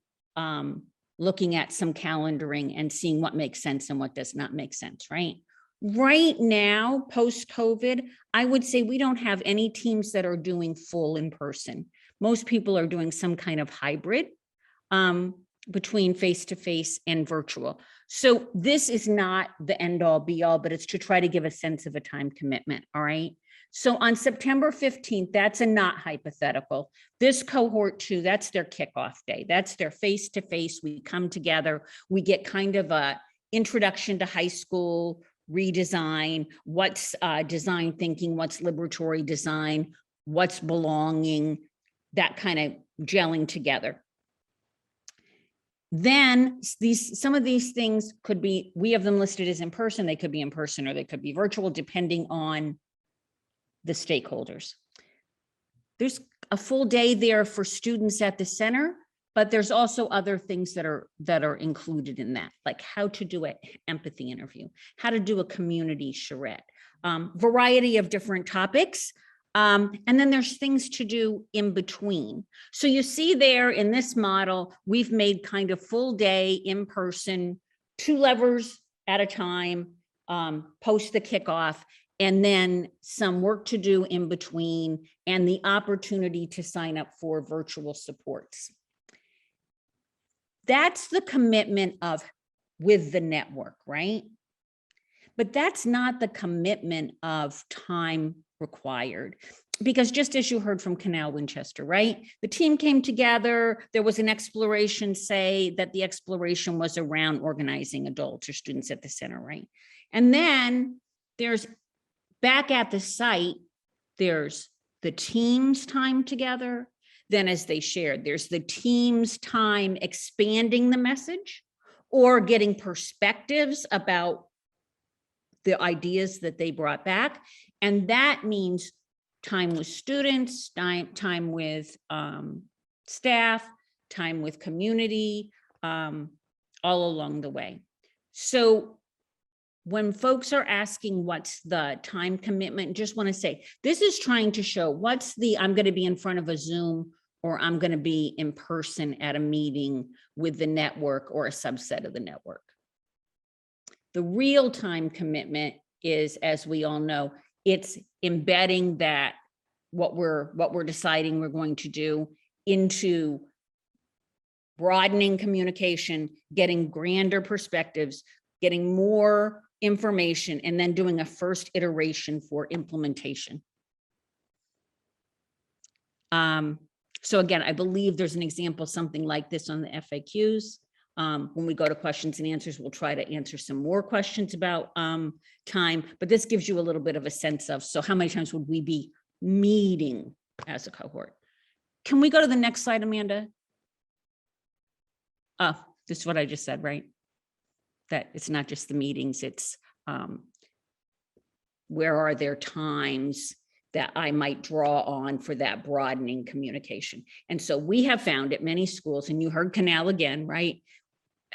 looking at some calendaring and seeing what makes sense and what does not make sense, right? Right now, post-COVID, I would say we don't have any teams that are doing full in person. Most people are doing some kind of hybrid. between face-to-face and virtual. So this is not the end all be all, but it's to try to give a sense of a time commitment, all right? So on September 15th, that's a not hypothetical. This cohort 2, that's their kickoff day. That's their face-to-face. We come together, we get kind of a introduction to high school, redesign, what's design thinking, what's liberatory design, what's belonging, that kind of gelling together. Then some of these things could be, we have them listed as in person, they could be in person or they could be virtual, depending on the stakeholders. There's a full day there for students at the center, but there's also other things that are included in that, like how to do an empathy interview, how to do a community charrette, variety of different topics. And then there's things to do in between. So you see there in this model, we've made kind of full day in person, 2 levers at a time, post the kickoff, and then some work to do in between, and the opportunity to sign up for virtual supports. That's the commitment with the network, right? But that's not the commitment of time required, because just as you heard from Canal Winchester, right? The team came together, there was an exploration, say that the exploration was around organizing adults or students at the center, right? And then there's back at the site, there's the team's time together. Then as they shared, there's the team's time expanding the message or getting perspectives about the ideas that they brought back. And that means time with students, time with staff, time with community, all along the way. So when folks are asking what's the time commitment, just want to say, this is trying to show what's the, I'm going to be in front of a Zoom or I'm going to be in person at a meeting with the network or a subset of the network. The real time commitment is, as we all know, it's embedding that what we're deciding we're going to do into broadening communication, getting grander perspectives, getting more information, and then doing a first iteration for implementation. So again, I believe there's an example, something like this on the FAQs. When we go to questions and answers, we'll try to answer some more questions about time, but this gives you a little bit of a sense of, so how many times would we be meeting as a cohort? Can we go to the next slide, Amanda? Oh, this is what I just said, right? That it's not just the meetings, it's where are there times that I might draw on for that broadening communication. And so we have found at many schools, and you heard Canal again, right?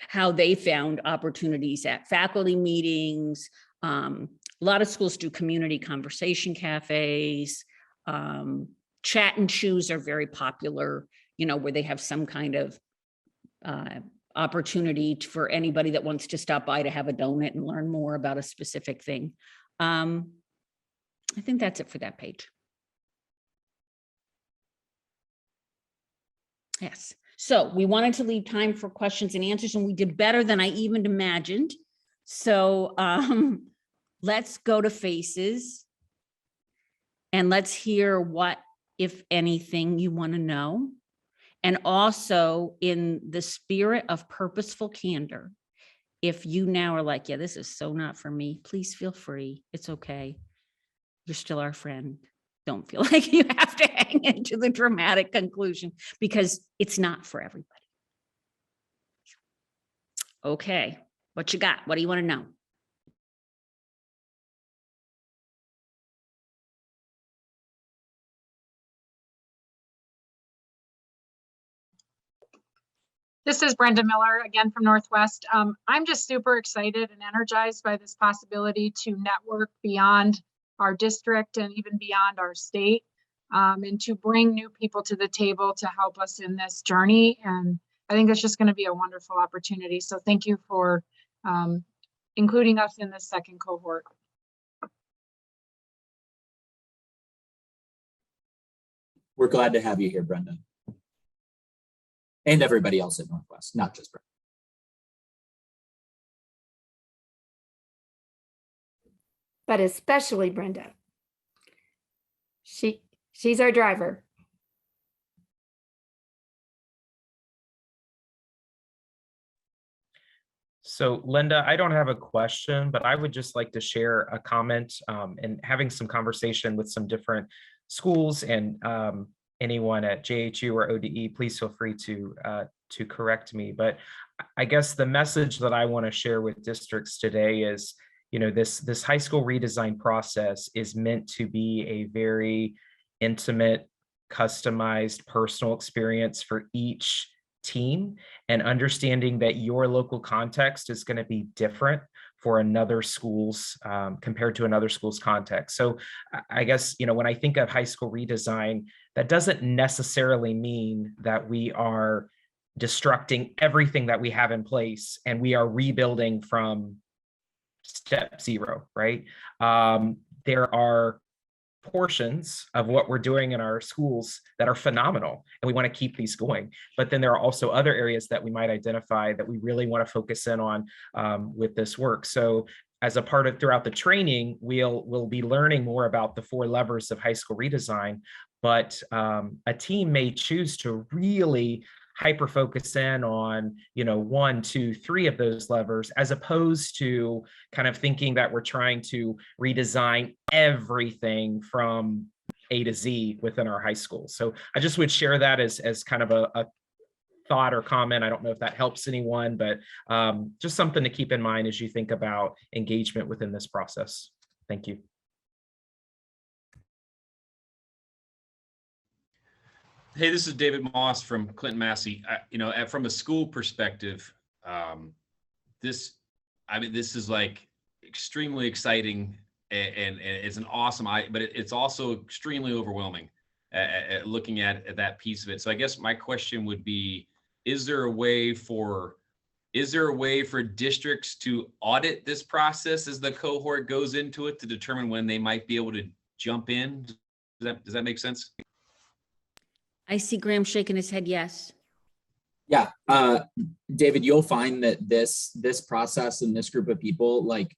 How they found opportunities at faculty meetings. A lot of schools do community conversation cafes. Chat and choose are very popular, you know, where they have some kind of opportunity for anybody that wants to stop by to have a donut and learn more about a specific thing. I think that's it for that page. Yes. So we wanted to leave time for questions and answers, and we did better than I even imagined. So let's go to faces and let's hear what, if anything, you want to know. And also, in the spirit of purposeful candor, if you now are like, yeah, this is so not for me, please feel free. It's okay. You're still our friend. Don't feel like you have to hang into the dramatic conclusion, because it's not for everybody. Okay, what you got? What do you want to know? This is Brenda Miller again from Northwest. I'm just super excited and energized by this possibility to network beyond our district and even beyond our state, and to bring new people to the table to help us in this journey. And I think it's just going to be a wonderful opportunity. So thank you for including us in this second cohort. We're glad to have you here, Brenda. and everybody else at Northwest, not just Brenda. But especially Brenda. She's our driver. So Linda, I don't have a question, but I would just like to share a comment and having some conversation with some different schools and anyone at JHU or ODE, please feel free to correct me. But I guess the message that I want to share with districts today is, you know, this high school redesign process is meant to be a very intimate, customized, personal experience for each team, and understanding that your local context is going to be different for another school's compared to another school's context. So I guess, you know, when I think of high school redesign, that doesn't necessarily mean that we are destructing everything that we have in place and we are rebuilding from step zero, right? There are portions of what we're doing in our schools that are phenomenal, and we want to keep these going. But then there are also other areas that we might identify that we really want to focus in on with this work. So as a part of throughout the training, we'll be learning more about the 4 levers of high school redesign, but a team may choose to really hyper focus in on, you know, 1, 2, 3 of those levers, as opposed to kind of thinking that we're trying to redesign everything from A to Z within our high school. So I just would share that as kind of a thought or comment. I don't know if that helps anyone, but just something to keep in mind as you think about engagement within this process. Thank you. Hey, this is David Moss from Clinton Massey. You know, from a school perspective, this is like extremely exciting and it's an awesome, but it's also extremely overwhelming looking at that piece of it. So I guess my question would be, is there a way for districts to audit this process as the cohort goes into it to determine when they might be able to jump in? Does that make sense? I see Graham shaking his head yes. Yeah, David, you'll find that this process and this group of people, like,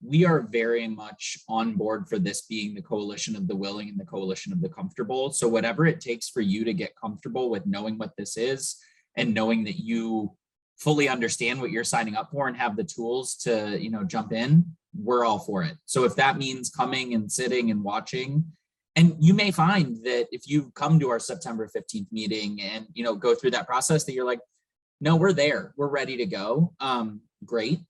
we are very much on board for this being the coalition of the willing and the coalition of the comfortable. So whatever it takes for you to get comfortable with knowing what this is and knowing that you fully understand what you're signing up for and have the tools to, you know, jump in, we're all for it. So if that means coming and sitting and watching, and you may find that if you come to our September 15th meeting and, you know, go through that process that you're like, no, we're there, we're ready to go. Great.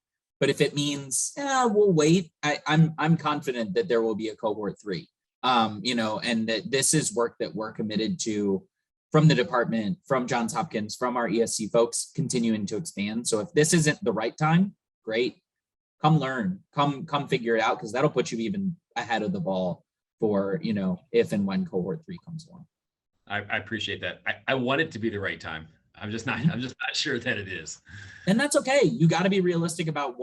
But if it means, we'll wait, I'm confident that there will be a cohort 3, you know, and that this is work that we're committed to from the department, from Johns Hopkins, from our ESC folks continuing to expand. So if this isn't the right time, great, come learn, come figure it out, because that'll put you even ahead of the ball for, you know, if and when cohort 3 comes along. I appreciate that. I want it to be the right time. I'm just not sure that it is. And that's okay. You got to be realistic about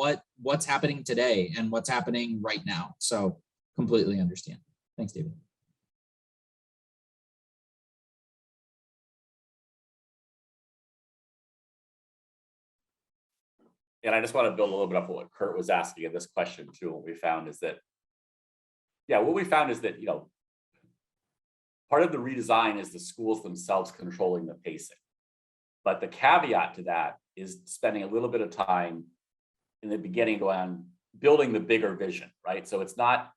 what's happening today and what's happening right now. So completely understand. Thanks, David. And I just want to build a little bit up what Kurt was asking in this question too. What we found is that, you know, part of the redesign is the schools themselves controlling the pacing. But the caveat to that is spending a little bit of time in the beginning on building the bigger vision, right? So it's not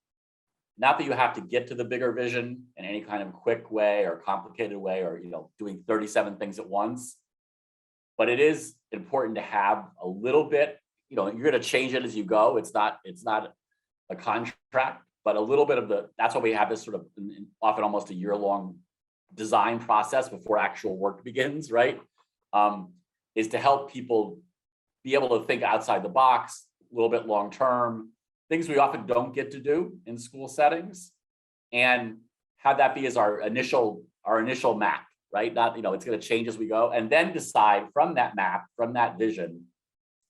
that you have to get to the bigger vision in any kind of quick way or complicated way, or, you know, doing 37 things at once. But it is important to have a little bit, you know, you're going to change it as you go. It's not a contract, but a little bit of that's why we have this sort of often almost a year-long design process before actual work begins, right? Is to help people be able to think outside the box, a little bit long-term, things we often don't get to do in school settings, and have that be as our initial map, right? Not, you know, it's going to change as we go, and then decide from that map, from that vision,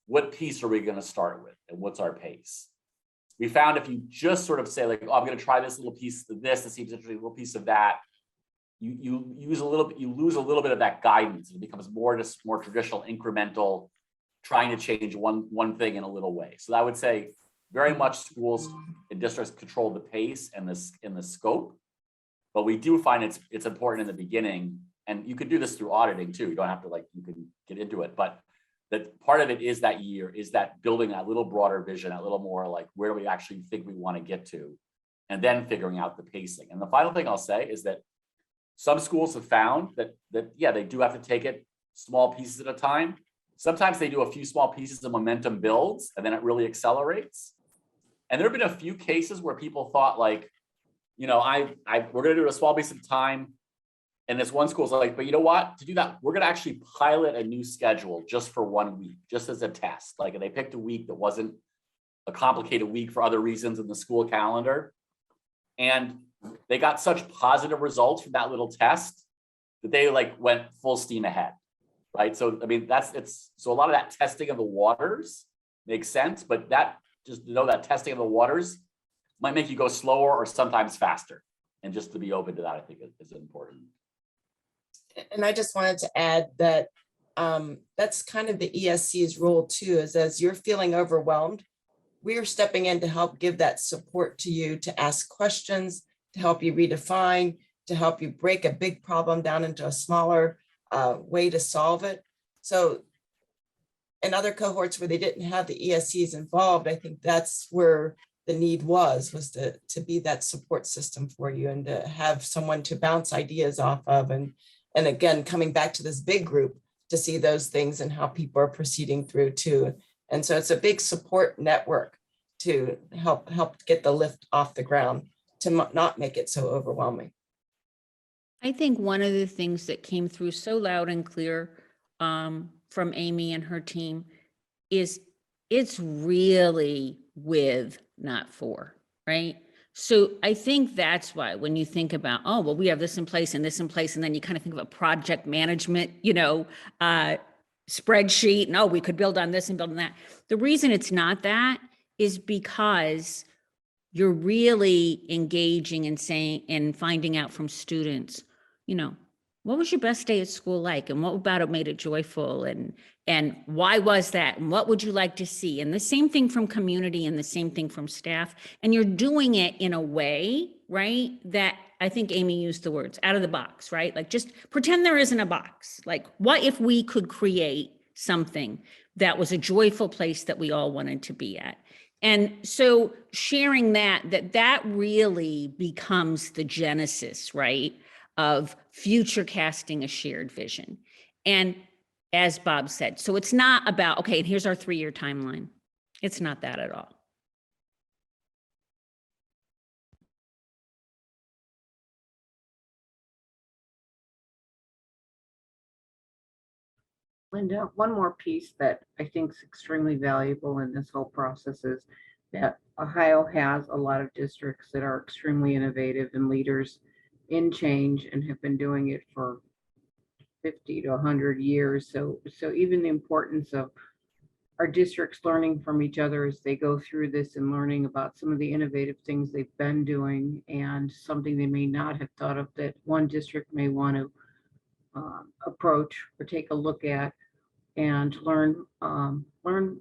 what piece are we going to start with and what's our pace? We found if you just sort of say like, oh, I'm going to try this little piece of this seems interesting, a little piece of that, you lose a little bit of that guidance. It becomes more traditional, incremental, trying to change one thing in a little way. So I would say very much schools and districts control the pace and the scope, but we do find it's important in the beginning. And you could do this through auditing too. You don't have to you can get into it, but that part of it is that building that little broader vision, that little more where do we actually think we want to get to, and then figuring out the pacing. And the final thing I'll say is that some schools have found that yeah, they do have to take it small pieces at a time. Sometimes they do a few small pieces of momentum builds, and then it really accelerates. And there have been a few cases where people thought we're going to do a small piece of time. And this one school's but you know what? To do that, we're going to actually pilot a new schedule just for 1 week, just as a test. And they picked a week that wasn't a complicated week for other reasons in the school calendar. And they got such positive results from that little test that they went full steam ahead, right? So, I mean, so a lot of that testing of the waters makes sense, but just to know that testing of the waters might make you go slower or sometimes faster. And just to be open to that, I think is important. And I just wanted to add that that's kind of the ESC's role too, is as you're feeling overwhelmed, we're stepping in to help give that support to you, to ask questions, to help you redefine, to help you break a big problem down into a smaller way to solve it. So in other cohorts where they didn't have the ESCs involved, I think that's where the need was to be that support system for you and to have someone to bounce ideas off of. And again, coming back to this big group to see those things and how people are proceeding through too. And so it's a big support network to help get the lift off the ground, to not make it so overwhelming. I think one of the things that came through so loud and clear from Amy and her team is it's really with, not for, right? So I think that's why when you think about, oh, well, we have this in place and this in place, and then you kind of think of a project management, spreadsheet, and oh, we could build on this and build on that. The reason it's not that is because you're really engaging and saying and finding out from students, what was your best day at school like? And what about it made it joyful? And why was that? And what would you like to see? And the same thing from community and the same thing from staff. And you're doing it in a way, right, that I think Amy used the words out of the box, right? Just pretend there isn't a box. What if we could create something that was a joyful place that we all wanted to be at? And so sharing that really becomes the genesis, right, of future casting a shared vision. And as Bob said, so it's not about, okay, and here's our 3-year timeline. It's not that at all. Linda, one more piece that I think is extremely valuable in this whole process is that Ohio has a lot of districts that are extremely innovative and leaders in change and have been doing it for 50 to 100 years. So even the importance of our districts learning from each other as they go through this and learning about some of the innovative things they've been doing and something they may not have thought of that one district may want to approach or take a look at and learn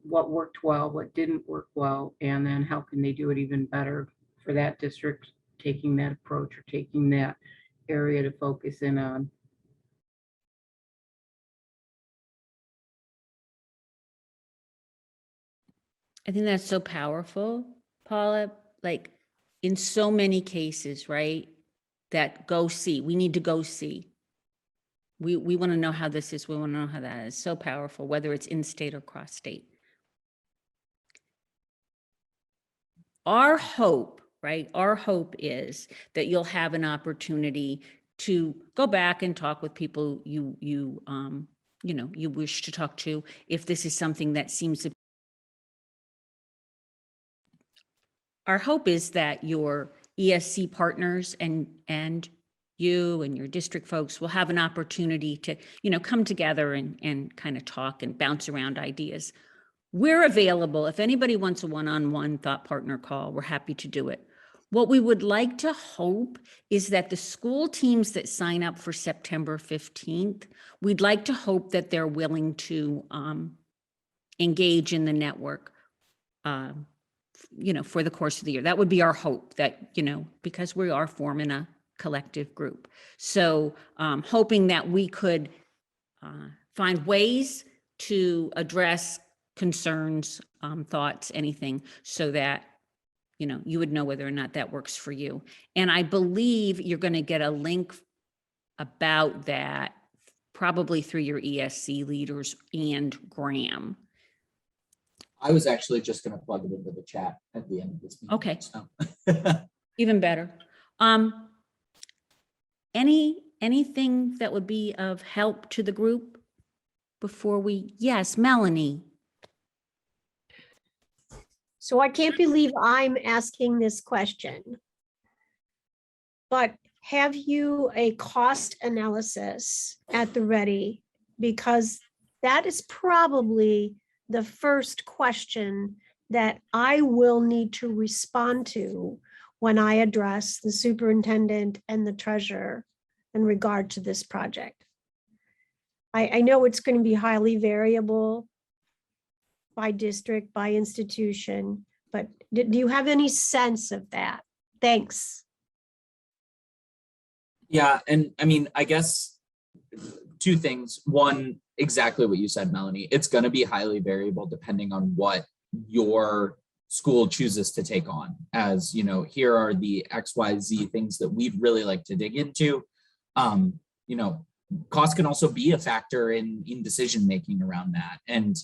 what worked well, what didn't work well, and then how can they do it even better for that district, taking that approach or taking that area to focus in on. I think that's so powerful, Paula, in so many cases, right? That go see, we need to go see. We want to know how this is. We want to know how that is. So powerful, whether it's in state or cross state. Our hope, right? Our hope is that you'll have an opportunity to go back and talk with people you wish to talk to, if this is something that seems to. Our hope is that your ESC partners and you and your district folks will have an opportunity to, come together and kind of talk and bounce around ideas. We're available. If anybody wants a one-on-one thought partner call, we're happy to do it. What we would like to hope is that the school teams that sign up for September 15th, we'd like to hope that they're willing to engage in the network, for the course of the year. That would be our hope, that, because we are forming a collective group. So hoping that we could find ways to address concerns, thoughts, anything, so that you would know whether or not that works for you. And I believe you're going to get a link about that probably through your ESC leaders and Graham. I was actually just going to plug it into the chat at the end of this meeting. Okay. So. Even better. Anything that would be of help to the group before we, yes, Melanie. So I can't believe I'm asking this question, but have you a cost analysis at the ready? Because that is probably the first question that I will need to respond to when I address the superintendent and the treasurer in regard to this project. I know it's going to be highly variable by district, by institution, but do you have any sense of that? Thanks. Yeah, and I mean, I guess two things. One, exactly what you said, Melanie. It's going to be highly variable depending on what your school chooses to take on. As here are the XYZ things that we'd really like to dig into. Cost can also be a factor in decision making around that. And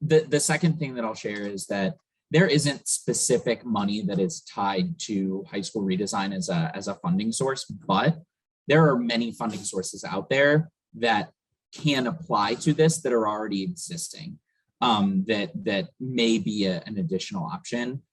the second thing that I'll share is that there isn't specific money that is tied to high school redesign as a funding source, but there are many funding sources out there that can apply to this that are already existing, that may be an additional option.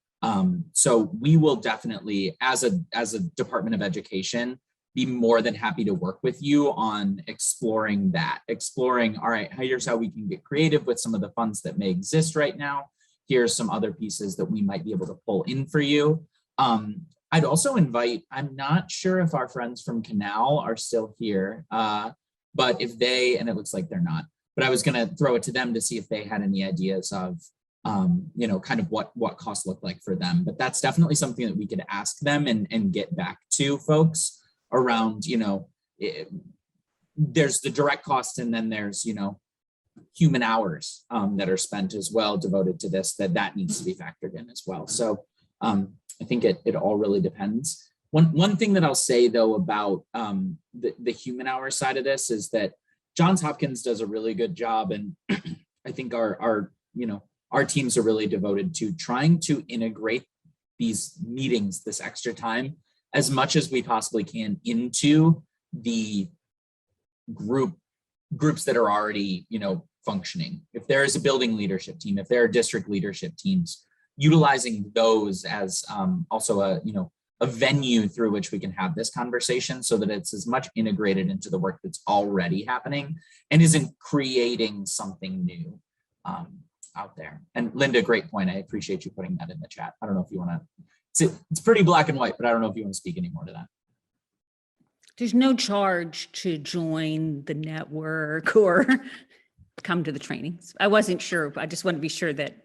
So we will definitely, as a Department of Education, be more than happy to work with you on exploring, all right, here's how we can get creative with some of the funds that may exist right now. Here's some other pieces that we might be able to pull in for you. I'd also invite, I'm not sure if our friends from Canal are still here, but if they, and it looks like they're not, but I was gonna throw it to them to see if they had any ideas of, kind of what costs look like for them. But that's definitely something that we could ask them and get back to folks around, there's the direct cost, and then there's, human hours that are spent as well devoted to this, that needs to be factored in as well. So I think it all really depends. One thing that I'll say though about the human hour side of this is that Johns Hopkins does a really good job, and I think our teams are really devoted to trying to integrate these meetings, this extra time, as much as we possibly can into the groups that are already, functioning. If there is a building leadership team, if there are district leadership teams, utilizing those as also a venue through which we can have this conversation, so that it's as much integrated into the work that's already happening and isn't creating something new out there. And Linda, great point. I appreciate you putting that in the chat. I don't know if you want to, it's pretty black and white, but I don't know if you want to speak any more to that. There's no charge to join the network or come to the trainings. I wasn't sure, but I just want to be sure that.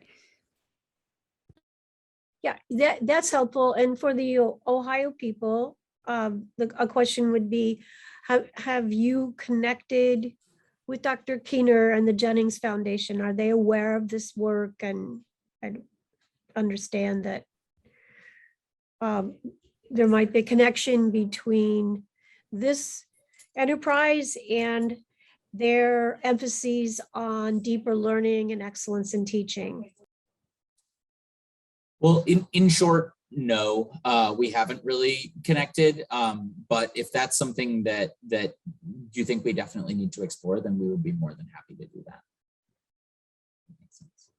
Yeah, that's helpful. And for the Ohio people, a question would be, have you connected with Dr. Keener and the Jennings Foundation? Are they aware of this work and understand that there might be a connection between this enterprise and their emphases on deeper learning and excellence in teaching? Well, in short, no, we haven't really connected. But if that's something that you think we definitely need to explore, then we would be more than happy to do that. Makes sense.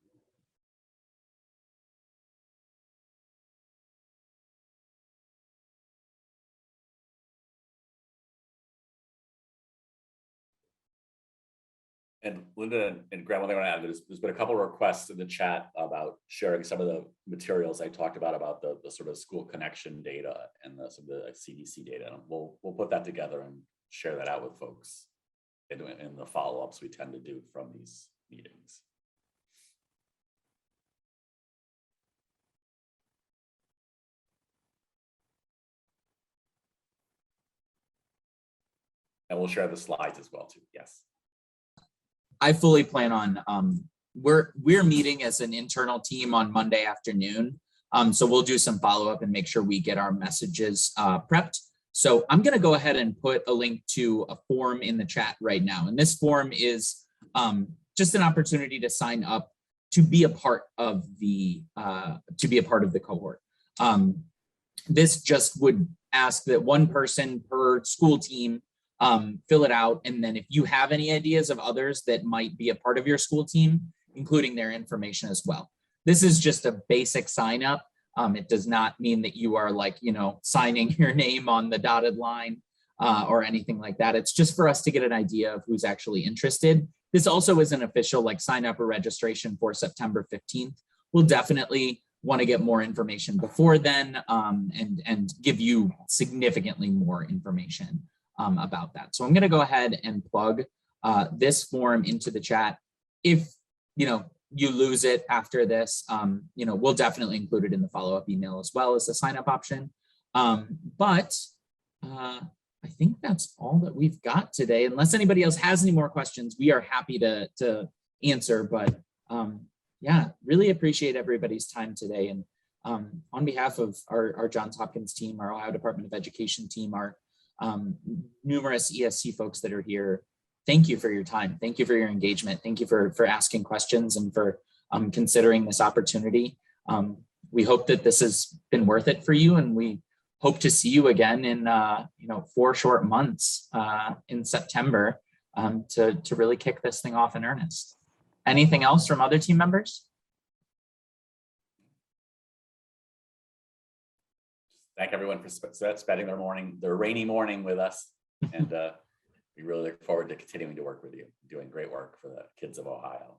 And Linda and Graham, one thing I want to add, there's been a couple of requests in the chat about sharing some of the materials I talked about the sort of school connection data and some of the CDC data. And we'll put that together and share that out with folks in the follow-ups we tend to do from these meetings. And we'll share the slides as well too. Yes. I fully plan on, we're meeting as an internal team on Monday afternoon. So we'll do some follow-up and make sure we get our messages prepped. So I'm going to go ahead and put a link to a form in the chat right now. And this form is just an opportunity to sign up to be a part of the cohort. This just would ask that one person per school team fill it out. And then if you have any ideas of others that might be a part of your school team, including their information as well. This is just a basic sign up. It does not mean that you are like, signing your name on the dotted line or anything like that. It's just for us to get an idea of who's actually interested. This also isn't official, like sign up or registration for September 15th. We'll definitely want to get more information before then and give you significantly more information about that. So I'm going to go ahead and plug this form into the chat. If you lose it after this, we'll definitely include it in the follow-up email as well as the sign-up option. But I think that's all that we've got today. Unless anybody else has any more questions, we are happy to answer. But yeah, really appreciate everybody's time today. And on behalf of our Johns Hopkins team, our Ohio Department of Education team, our numerous ESC folks that are here, thank you for your time. Thank you for your engagement. Thank you for asking questions and for considering this opportunity. We hope that this has been worth it for you, and we hope to see you again in 4 short months in September to really kick this thing off in earnest. Anything else from other team members? Thank everyone for spending their rainy morning with us. And we really look forward to continuing to work with you, doing great work for the kids of Ohio.